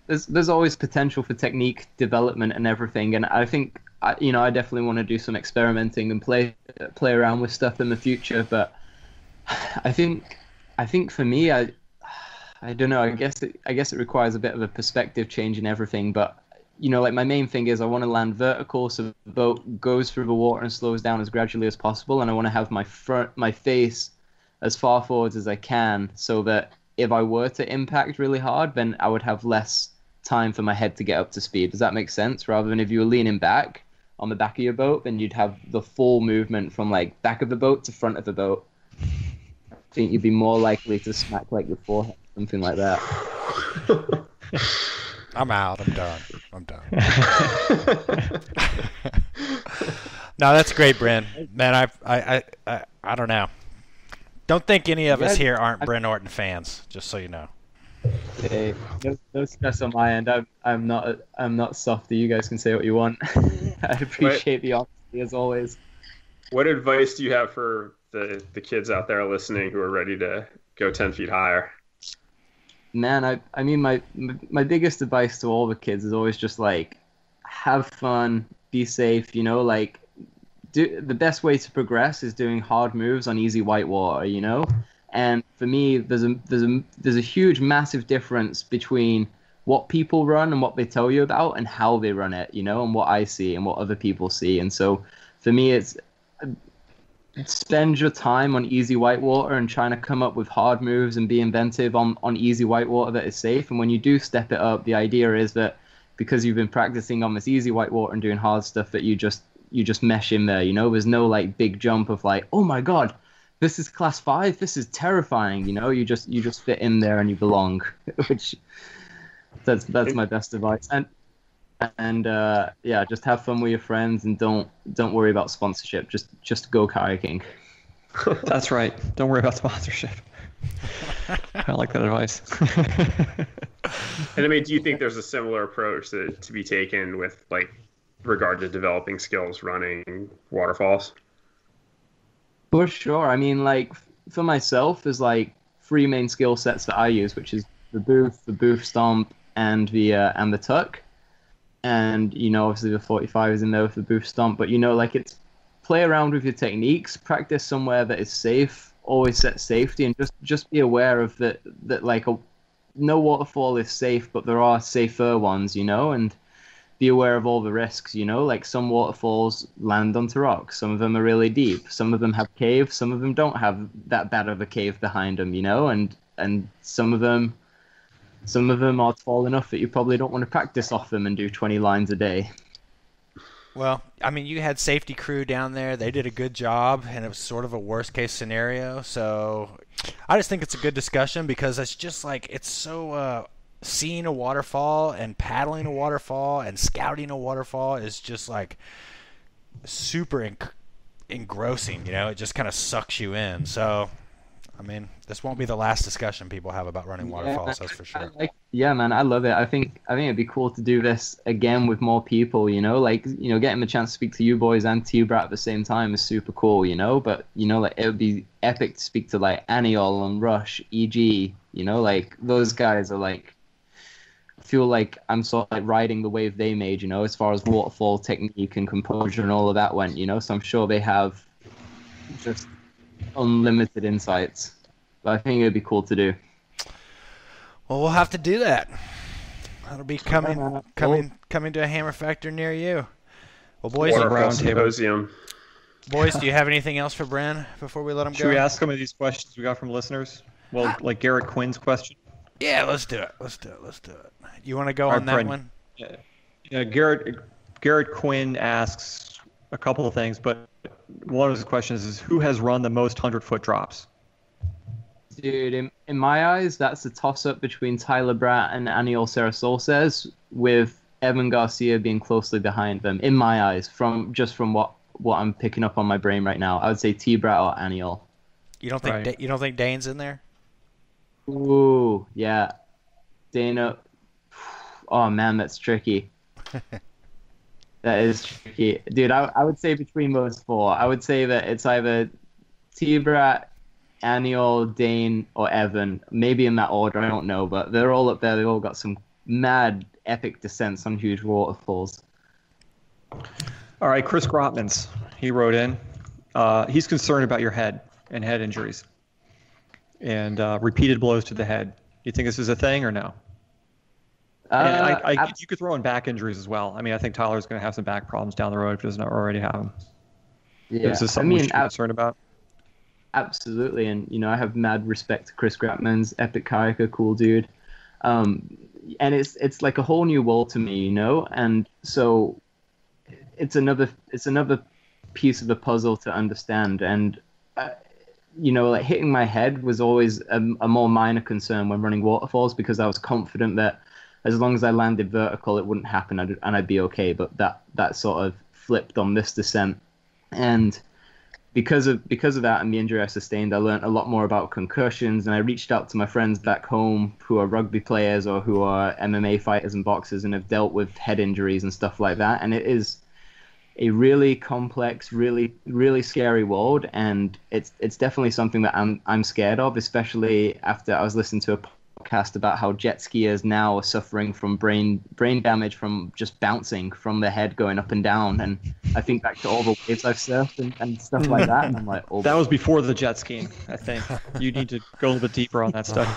there's always potential for technique development and everything, and I think. I definitely want to do some experimenting and play around with stuff in the future. But I think for me, I don't know. I guess it requires a bit of a perspective change in everything. But you know, like my main thing is I want to land vertical, so the boat goes through the water and slows down as gradually as possible, and I want to have my face as far forwards as I can, so that if I were to impact really hard, then I would have less time for my head to get up to speed. Does that make sense? Rather than if you were leaning back on the back of your boat, then you'd have the full movement from like back of the boat to front of the boat. I think you'd be more likely to smack like your forehead, something like that. I'm out. I'm done. No, that's great, Bren. Man, I don't know. Don't think any of us here aren't Bren Orton fans. Just so you know. Hey, no stress on my end. I'm not softy. You guys can say what you want. I appreciate the honesty as always. What advice do you have for the kids out there listening who are ready to go 10 feet higher? Man, I mean my biggest advice to all the kids is always just like have fun, be safe. You know, like the best way to progress is doing hard moves on easy white water. You know. And for me, there's a huge, massive difference between what people run and what they tell you about and how they run it, you know, and what I see and what other people see. And so for me, it's spend your time on easy whitewater and trying to come up with hard moves and be inventive on easy whitewater that is safe. And when you do step it up, the idea is that because you've been practicing on this easy whitewater and doing hard stuff, that you just mesh in there, you know. There's no like big jump of like, oh my God, this is class 5. This is terrifying. You know, you just fit in there and you belong. Which that's my best advice. And yeah, just have fun with your friends and don't worry about sponsorship. Just go kayaking. That's right. Don't worry about sponsorship. I like that advice. And I mean, do you think there's a similar approach to be taken with like regard to developing skills running waterfalls? For sure. I mean, like for myself, there's like 3 main skill sets that I use, which is the boof stomp, and the tuck. And you know, obviously the 45 is in there with the boof stomp. But you know, like it's play around with your techniques, practice somewhere that is safe, always set safety, and just be aware of that like no waterfall is safe, but there are safer ones, you know, and be aware of all the risks, you know, like some waterfalls land onto rocks, some of them are really deep, some of them have caves, some of them don't have that bad of a cave behind them, you know, and some of them are tall enough that you probably don't want to practice off them and do 20 lines a day. Well, I mean, you had safety crew down there. They did a good job, and it was sort of a worst case scenario. So I just think it's a good discussion because it's just like it's so seeing a waterfall and paddling a waterfall and scouting a waterfall is just like super engrossing. You know, it just kind of sucks you in. So, I mean, this won't be the last discussion people have about running waterfalls. That's for sure. Yeah, man, I love it. I think it'd be cool to do this again with more people, you know, like, you know, getting the chance to speak to you boys and to you, Bradt, at the same time is super cool, you know, but, you know, like, it would be epic to speak to, like, Aniol and Rush, EG, you know, like, those guys are, like, I feel like I'm sort of, like, riding the wave they made, you know, as far as waterfall technique and composure and all of that went, you know, so I'm sure they have just unlimited insights, but I think it'd be cool to do. Well, we'll have to do that. That'll be coming to a Hammer Factor near you. Well, boys, Waterfall Symposium. Boys, do you have anything else for Bren before we let him go? Should we ask some of these questions we got from listeners? Well, like Garrett Quinn's question. Yeah, let's do it. You want to go on that one? Yeah, Garrett Quinn asks a couple of things, but one of his questions is who has run the most 100-foot drops? Dude, in my eyes, that's a toss-up between Tyler Bradt and Aniol Sarasolses, with Evan Garcia being closely behind them. In my eyes, from what I'm picking up on my brain right now, I would say T Bradt or Aniol. You don't think you don't think Dane's in there? Ooh, yeah, Dana. Oh man, that's tricky. That is tricky, dude. I would say between those four, I would say that it's either T Bradt, Aniol, Dane, or Evan. Maybe in that order, I don't know, but they're all up there. They've all got some mad, epic descents on huge waterfalls. All right, Chris Grotmans, he wrote in. He's concerned about your head and head injuries and repeated blows to the head. Do you think this is a thing or no? You could throw in back injuries as well. I mean, I think Tyler's going to have some back problems down the road if he doesn't already have them. Yeah, is this something we should be concerned about? Absolutely, and you know I have mad respect to Chris Grotmans, epic kayaker, cool dude, and it's like a whole new world to me, you know, and so it's another piece of the puzzle to understand, and you know, like hitting my head was always a more minor concern when running waterfalls because I was confident that as long as I landed vertical, it wouldn't happen and I'd be okay, but that sort of flipped on this descent, and because of that and the injury I sustained, I learned a lot more about concussions, and I reached out to my friends back home who are rugby players or who are MMA fighters and boxers and have dealt with head injuries and stuff like that. And it is a really complex, really, really scary world, and it's definitely something that I'm scared of, especially after I was listening to a podcast about how jet skiers now are suffering from brain damage from just bouncing from their head going up and down, and I think back to all the waves I've surfed and stuff like that, and I'm like, oh, that was before the jet skiing. I think you need to go a little bit deeper on that stuff.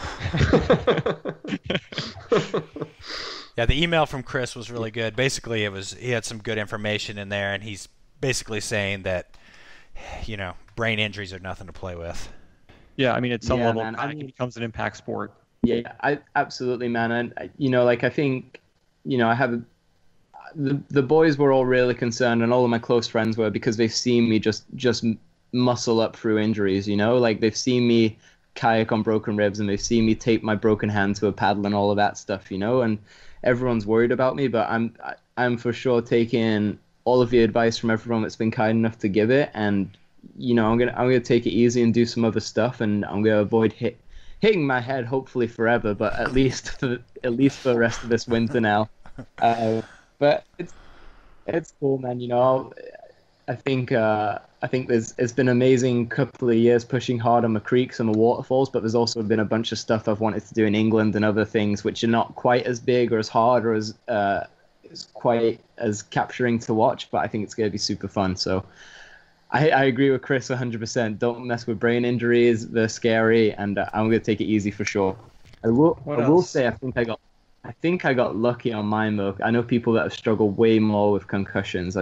Yeah, the email from Chris was really good. Basically, he had some good information in there, and he's basically saying that, you know, brain injuries are nothing to play with. Yeah, I mean, at some level, man, it becomes an impact sport. Yeah, absolutely, man. And you know, like I think, you know, I have the boys were all really concerned, and all of my close friends were, because they've seen me just muscle up through injuries. You know, like they've seen me kayak on broken ribs, and they've seen me tape my broken hand to a paddle and all of that stuff. You know, and everyone's worried about me, but I'm for sure taking all of the advice from everyone that's been kind enough to give it, and you know, I'm gonna take it easy and do some other stuff, and I'm gonna avoid hitting my head hopefully forever, but at least for the rest of this winter now. But it's cool, man. You know, I think it's been an amazing couple of years pushing hard on the creeks and the waterfalls, but there's also been a bunch of stuff I've wanted to do in England and other things which are not quite as big or as hard or as quite as capturing to watch, but I think it's going to be super fun. So I agree with Chris 100%. Don't mess with brain injuries; they're scary, and I'm going to take it easy for sure. I will say I think I got lucky on mine though. I know people that have struggled way more with concussions.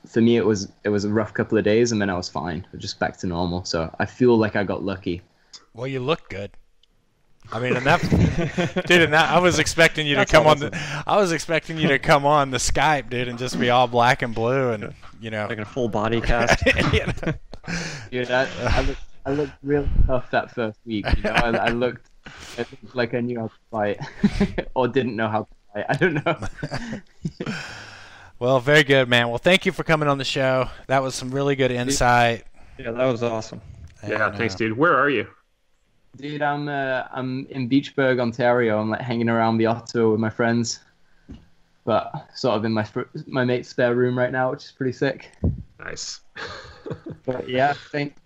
For me, it was a rough couple of days, and then I was fine, just back to normal. So I feel like I got lucky. Well, you look good. I mean, and that, dude, and that, I was expecting you to come on the Skype, dude, and just be all black and blue, and like a full body cast. Dude, I looked real tough that first week. I looked like I knew how to fight, or didn't know how to fight. I don't know. Well, very good, man. Well, thank you for coming on the show. That was some really good insight. Yeah, that was awesome. Yeah, thanks, dude. Where are you? Dude, I'm in Beachburg, Ontario. I'm like hanging around the Ottawa with my friends, but sort of in my mate's spare room right now, which is pretty sick. Nice. But yeah, thanks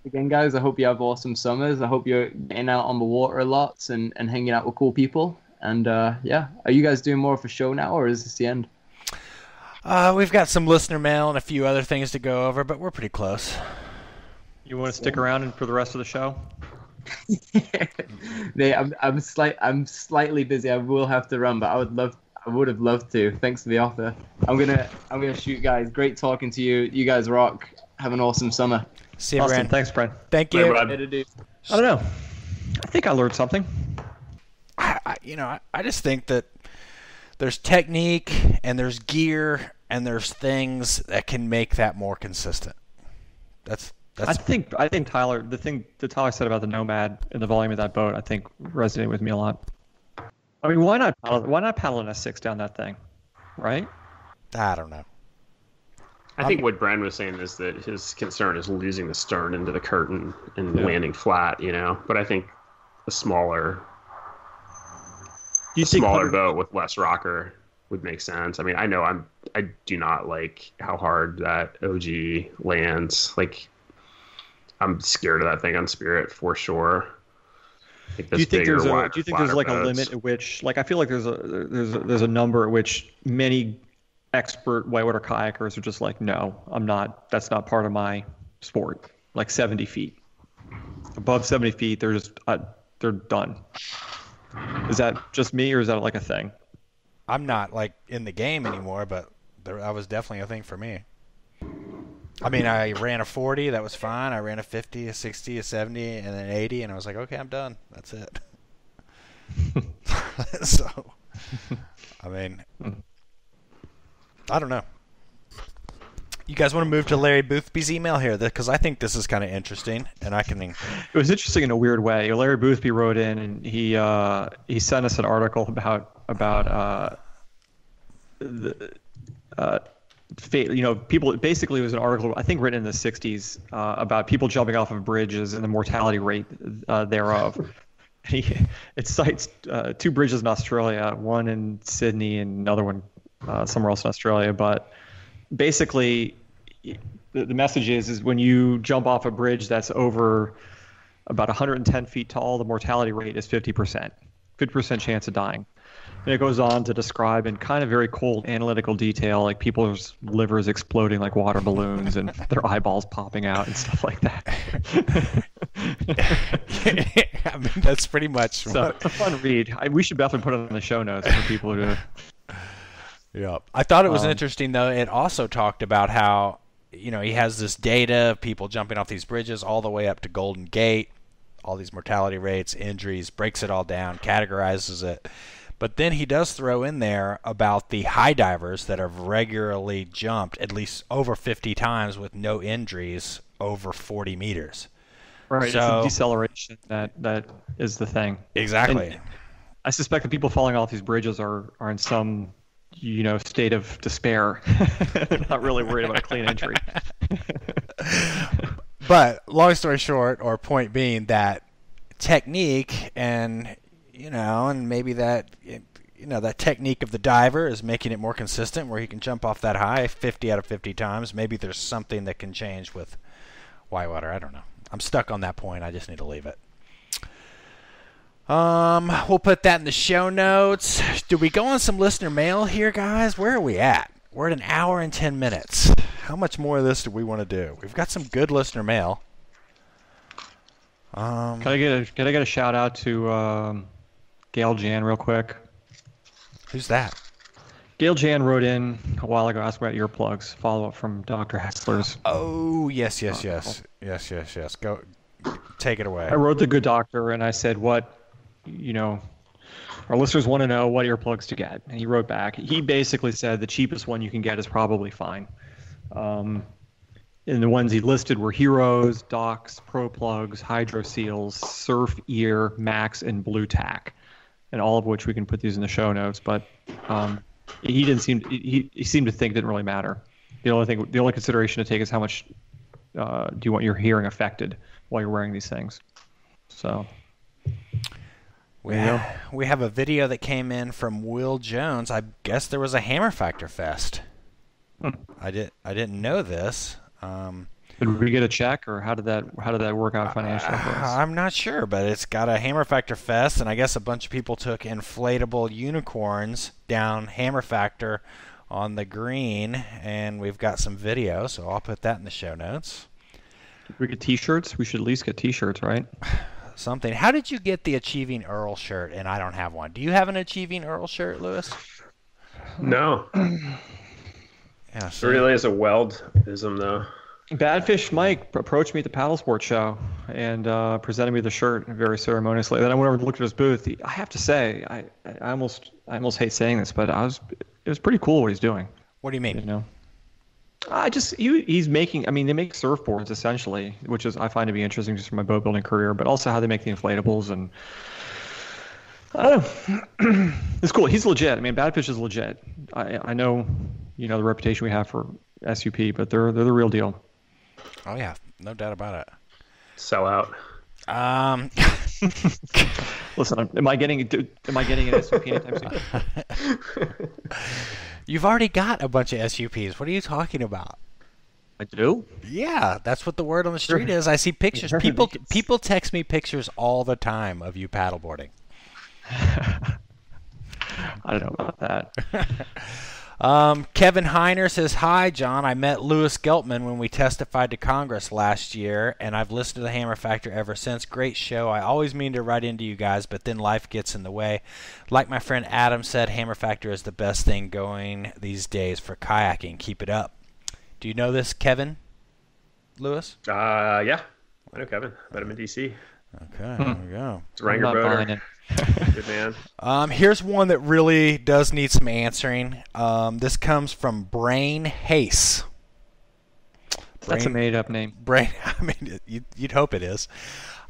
again, guys. I hope you have awesome summers. I hope you're getting out on the water a lot and hanging out with cool people. And yeah, are you guys doing more of a show now, or is this the end? We've got some listener mail and a few other things to go over, but we're pretty close. You want to stick around for the rest of the show? I'm slightly busy. I will have to run, but I would have loved to. Thanks for the offer. I'm gonna shoot, guys. Great talking to you. You guys rock. Have an awesome summer. See you, Awesome. Bren. Thanks, Bren. Thank you. Later, dude. I don't know. I think I learned something. I just think that there's technique and there's gear and there's things that can make that more consistent. I think Tyler, the thing that Tyler said about the Nomad and the volume of that boat, I think resonated with me a lot. I mean, why not paddle an S6 down that thing, right? I don't know. I think what Bren was saying is that his concern is losing the stern into the curtain and landing flat, But I think a smaller boat with less rocker would make sense. I mean, I do not like how hard that OG lands. Like, I'm scared of that thing on Spirit for sure. Like, do you think there's like a limit at which, like, I feel like there's a number at which many expert whitewater kayakers are just like, no, I'm not. That's not part of my sport. Like 70 feet, above 70 feet, they're done. Is that just me, or is that like a thing? I'm not like in the game anymore, but that was definitely a thing for me. I mean, I ran a 40, that was fine. I ran a 50, a 60, a 70, and an 80, and I was like, okay, I'm done. That's it. So, I mean, I don't know. You guys want to move to Larry Boothby's email here? Because I think this is kind of interesting, and I can... It was interesting in a weird way. Larry Boothby wrote in, and he sent us an article about people. Basically, it was an article, I think, written in the 60s about people jumping off of bridges and the mortality rate thereof. It cites two bridges in Australia, one in Sydney and another one somewhere else in Australia. But basically, the message is when you jump off a bridge that's over about 110 feet tall, the mortality rate is 50%. 50% chance of dying. And it goes on to describe in kind of very cold analytical detail, like people's livers exploding like water balloons and their eyeballs popping out and stuff like that. I mean, that's pretty much. So it's a fun read. We should definitely put it on the show notes for people to. Yeah, I thought it was interesting though. It also talked about how he has this data of people jumping off these bridges all the way up to Golden Gate, all these mortality rates, injuries, breaks it all down, categorizes it. But then he does throw in there about the high divers that have regularly jumped at least over 50 times with no injuries over 40 meters. Right, so, it's a deceleration that is the thing. Exactly. And I suspect the people falling off these bridges are in some state of despair. They're not really worried about a clean entry. But long story short, or point being, that technique and and maybe that that technique of the diver is making it more consistent, where he can jump off that high 50 out of 50 times. Maybe there's something that can change with whitewater. I don't know. I'm stuck on that point. I just need to leave it. We'll put that in the show notes. Do we go on some listener mail here, guys? Where are we at? We're at an hour and 10 minutes. How much more of this do we want to do? We've got some good listener mail. Can I get a shout out to Gail Jan real quick? Who's that? Gail Jan wrote in a while ago, asked about earplugs. Follow up from Dr. Hexler's. Oh, yes. Go, take it away. I wrote the good doctor, and I said, what our listeners want to know what earplugs to get. And he wrote back. He basically said the cheapest one you can get is probably fine. And the ones he listed were Heroes, Docs, Pro Plugs, Hydro Seals, Surf Ear, Max, and Blue Tack, and all of which we can put these in the show notes. But he seemed to think it didn't really matter. The only consideration to take is how much do you want your hearing affected while you're wearing these things. So we have a video that came in from Will Jones. I guess there was a Hammer Factor Fest. I didn't know this. Did we get a check, or how did that work out financially for us? I'm not sure, but it's got a Hammer Factor Fest, and I guess a bunch of people took inflatable unicorns down Hammer Factor on the green, and we've got some video, so I'll put that in the show notes. Did we get T-shirts? We should at least get T-shirts, right? Something. How did you get the Achieving Earl shirt, and I don't have one? Do you have an Achieving Earl shirt, Lewis? No. Yeah, It really is a weld-ism, though. Badfish Mike approached me at the Paddlesports show and presented me the shirt very ceremoniously. Then I went over and looked at his booth. I have to say, I almost hate saying this, but it was pretty cool what he's doing. What do you mean? He's making. I mean, they make surfboards essentially, which I find to be interesting just from my boat building career, but also how they make the inflatables, and I don't know. It's cool. He's legit. I mean, Badfish is legit. I know, the reputation we have for SUP, but they're the real deal. Oh yeah, no doubt about it. Sell out. Listen, am I getting an SUP anytime soon? You've already got a bunch of SUPs. What are you talking about? I do? Yeah, that's what the word on the street is. I see pictures. People text me pictures all the time of you paddleboarding. I don't know about that. Kevin Heiner says, "Hi, John. I met Louis Geltman when we testified to Congress last year, and I've listened to the Hammer Factor ever since. Great show. I always mean to write into you guys, but then life gets in the way. Like my friend Adam said, Hammer Factor is the best thing going these days for kayaking. Keep it up." Do you know this, Kevin? Louis? Yeah. I know Kevin. Met him in D.C. Okay, there we go. It's Ranger boater. Good man. Here's one that really does need some answering. This comes from Brain Hace. That's a made-up name. Brain. I mean, you'd hope it is.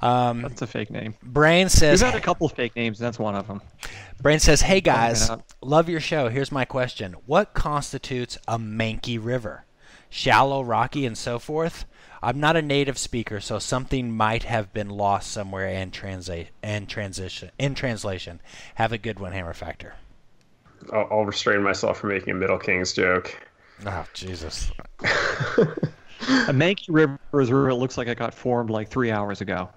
That's a fake name. Brain says... We've had a couple of fake names, and that's one of them. Brain says, "Hey guys, love your show. Here's my question. What constitutes a manky river? Shallow, rocky, and so forth? I'm not a native speaker, so something might have been lost somewhere in translation. Have a good one, Hammer Factor." I'll restrain myself from making a Middle Kings joke. Oh, Jesus. A manky river is where it looks like it got formed like 3 hours ago.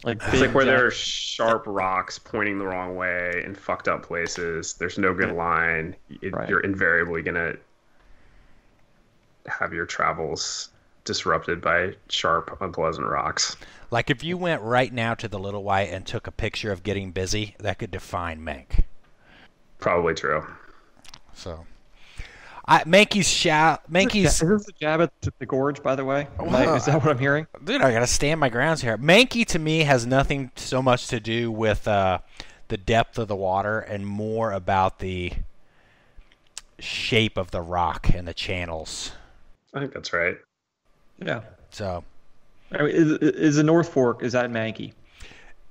It's like where there are sharp rocks pointing the wrong way in fucked up places. There's no good line. You're invariably going to have your travels disrupted by sharp, unpleasant rocks. Like if you went right now to the Little White and took a picture of getting busy, that could define Mank. Probably true. So, Manky's... Is this a jab at the gorge, by the way? Is that what I'm hearing? Dude, I gotta stand my grounds here. Manky to me has nothing so much to do with the depth of the water and more about the shape of the rock and the channels. I think that's right. Yeah. So, I mean, is the North Fork, is that manky?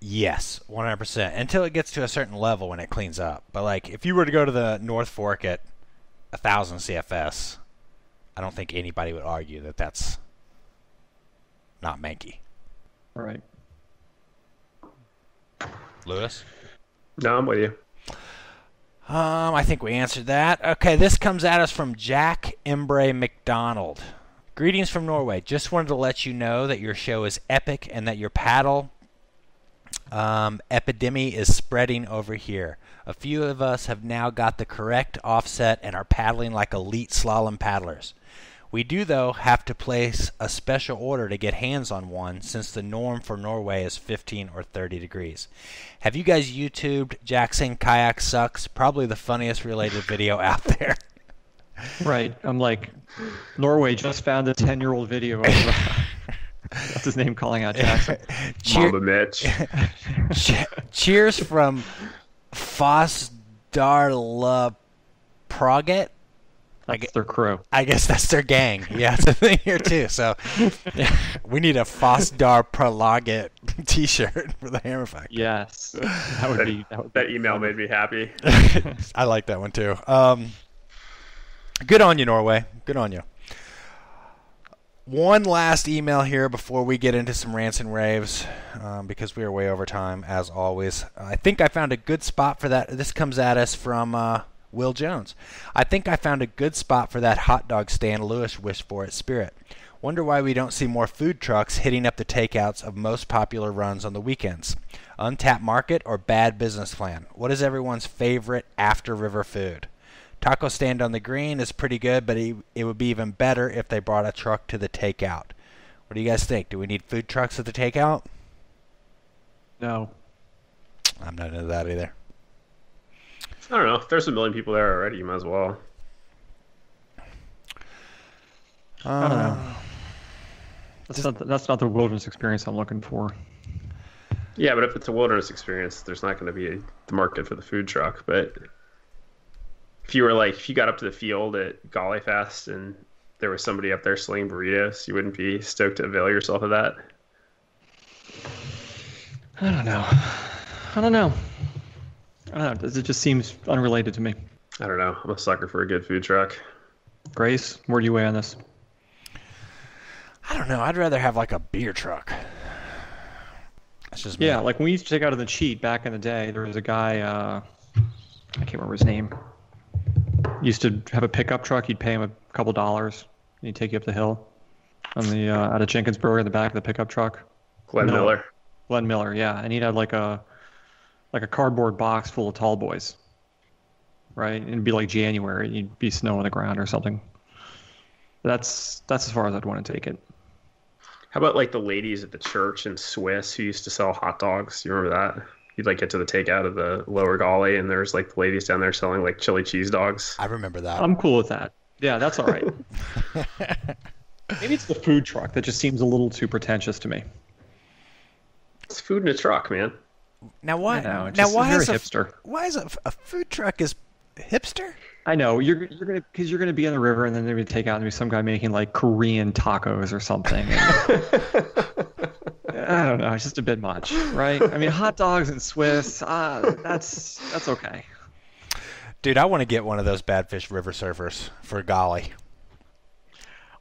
Yes, 100%. Until it gets to a certain level when it cleans up. But like, if you were to go to the North Fork at 1,000 CFS, I don't think anybody would argue that that's not manky. All right. Lewis? No, I'm with you. I think we answered that. Okay, this comes at us from Jack Embray McDonald. "Greetings from Norway. Just wanted to let you know that your show is epic and that your paddle epidemic is spreading over here. A few of us have now got the correct offset and are paddling like elite slalom paddlers. We do, though, have to place a special order to get hands on one since the norm for Norway is 15 or 30 degrees. Have you guys YouTubed Jackson Kayak Sucks? Probably the funniest related video out there." Right. I'm like, Norway just found a 10-year-old video What's his name calling out Jackson? Mamba Mitch. Cheers from Fosdarla Proget. That's their crew. I guess that's their gang. Yeah, it's a thing here too. So we need a Fosdar Prologet T-shirt for the Hammer Factory. Yes, that email made me happy. I like that one too. Good on you, Norway. Good on you. One last email here before we get into some rants and raves, because we are way over time as always. I think I found a good spot for that. This comes at us from Will Jones. I think I found a good spot for that hot dog stand Lewis wished for at Spirit. Wonder why we don't see more food trucks hitting up the takeouts of most popular runs on the weekends. Untapped market or bad business plan? What is everyone's favorite after river food? Taco stand on the green is pretty good, but it would be even better if they brought a truck to the takeout. What do you guys think? Do we need food trucks at the takeout? No. I'm not into that either. I don't know. If there's a million people there already, you might as well. I don't know. That's not the wilderness experience I'm looking for. Yeah, but if it's a wilderness experience, there's not going to be the market for the food truck. But if you got up to the field at Golly Fest and there was somebody up there slinging burritos, you wouldn't be stoked to avail yourself of that? I don't know. It just seems unrelated to me. I don't know. I'm a sucker for a good food truck. Grace, where do you weigh on this? I don't know. I'd rather have like a beer truck. That's just me. Yeah, like when we used to take out of the cheat back in the day, there was a guy, I can't remember his name. Used to have a pickup truck. You'd pay him a couple dollars, and he'd take you up the hill on the out of Jenkinsburg in the back of the pickup truck. Glenn Miller. Glenn Miller, yeah, and he'd have like a cardboard box full of tall boys, right? And it'd be like January, and you'd be snow on the ground or something. That's as far as I'd want to take it. How about like the ladies at the church in Swiss who used to sell hot dogs? You remember that? You'd like get to the takeout of the lower Golly, and there's like the ladies down there selling like chili cheese dogs. I remember that. I'm cool with that. Yeah, that's all right. Maybe it's the food truck that just seems a little too pretentious to me. It's food in a truck, man. Now why? Why is hipster? Why is a food truck is hipster? I know you're gonna be on the river, and then they're gonna take out and be some guy making like Korean tacos or something. I don't know. It's just a bit much, right? I mean, hot dogs and Swiss. That's okay. Dude, I want to get one of those Badfish River Surfers for Golly.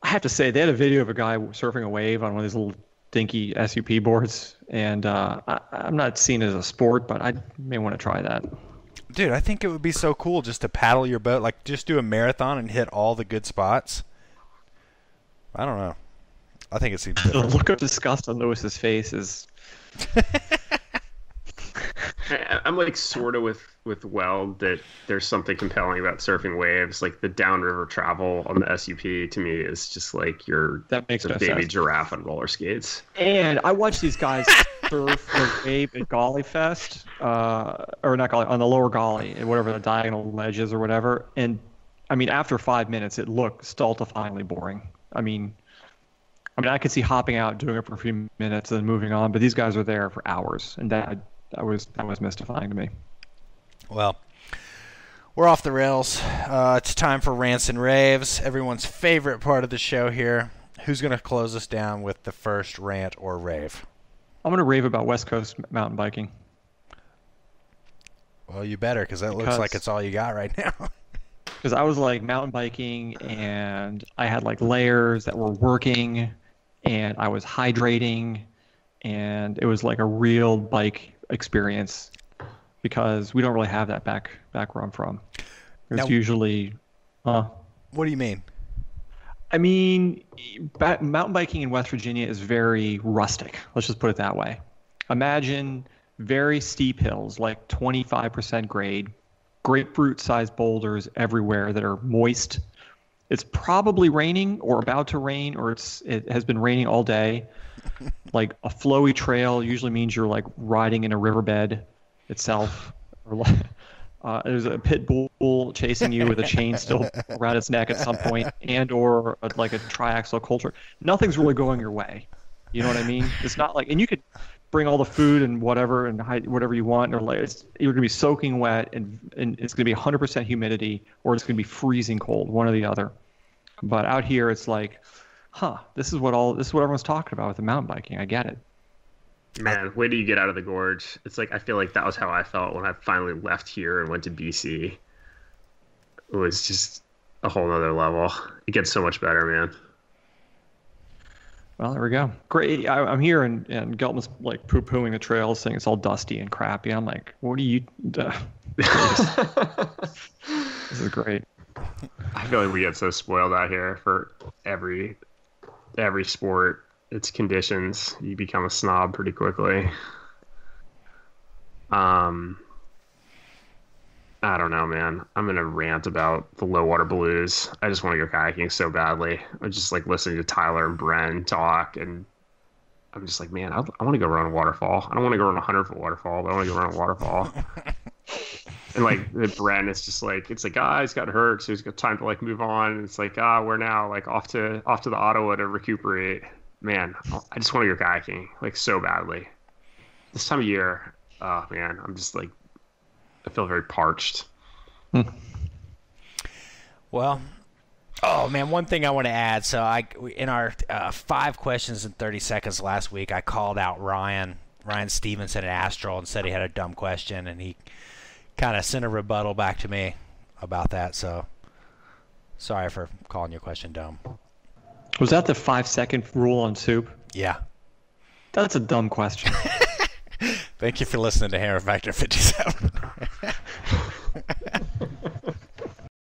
I have to say, they had a video of a guy surfing a wave on one of these little dinky SUP boards, and I'm not seen as a sport, but I may want to try that. Dude, I think it would be so cool just to paddle your boat, like just do a marathon and hit all the good spots. I don't know. I think it seems different. The look of disgust on Lewis's face is... I'm like sort of with Weld that there's something compelling about surfing waves. Like the downriver travel on the SUP to me is just like that makes a baby giraffe on roller skates. And I watch these guys surf the wave at Golly Fest, or not Golly, on the lower Golly, and whatever the diagonal ledge is or whatever. And I mean, after 5 minutes, it looked stultifyingly boring. I mean, I could see hopping out, doing it for a few minutes, and then moving on. But these guys are there for hours, and that was mystifying to me. Well, we're off the rails. It's time for rants and raves. Everyone's favorite part of the show here. Who's going to close us down with the first rant or rave? I'm going to rave about West Coast mountain biking. Well, you better, because that looks like it's all you got right now. Because I was like mountain biking, and I had like layers that were working, and I was hydrating, and it was like a real bike experience, because we don't really have that back where I'm from. There's usually what do you mean? I mean, mountain biking in West Virginia is very rustic. Let's just put it that way. Imagine very steep hills, like 25% grade, grapefruit-sized boulders everywhere that are moist. It's probably raining or about to rain, or it has been raining all day. Like a flowy trail usually means you're like riding in a riverbed itself. Or there's a pit bull chasing you with a chain still around its neck at some point, and or like a triaxle culture. Nothing's really going your way. You know what I mean? It's not like, and you could bring all the food and whatever and whatever you want, or like you're gonna be soaking wet and it's gonna be 100% humidity, or it's gonna be freezing cold, one or the other. But out here, it's like, this is what everyone's talking about with the mountain biking. I get it. Man, wait till you get out of the gorge. It's like I feel like that was how I felt when I finally left here and went to BC. It was just a whole nother level. It gets so much better, man. Well, there we go. Great. I'm here, and Geltman's like poo-pooing the trails, saying it's all dusty and crappy. I'm like, what are you? This is great. I feel like we get so spoiled out here for every sport. It's conditions. You become a snob pretty quickly. I don't know, man. I'm gonna rant about the low water blues. I just want to go kayaking so badly. I'm just like listening to Tyler and Bren talk, and I'm just like, man, I want to go run a waterfall. I don't want to go run a 100-foot waterfall, but I want to go run a waterfall. And like Bren is just like, it's like, he's got hurt, so he's got time to like move on. And it's like, we're now like off to the Ottawa to recuperate. Man, I just want to go kayaking like so badly. This time of year, man, I'm just like, I feel very parched. Well, oh man, one thing I want to add. So in our 5 questions in 30 seconds last week, I called out Ryan Stevenson at Astral and said he had a dumb question, and he kind of sent a rebuttal back to me about that. So sorry for calling your question dumb. Was that the 5-second rule on soup? Yeah. That's a dumb question. Thank you for listening to Hammer Factor 57.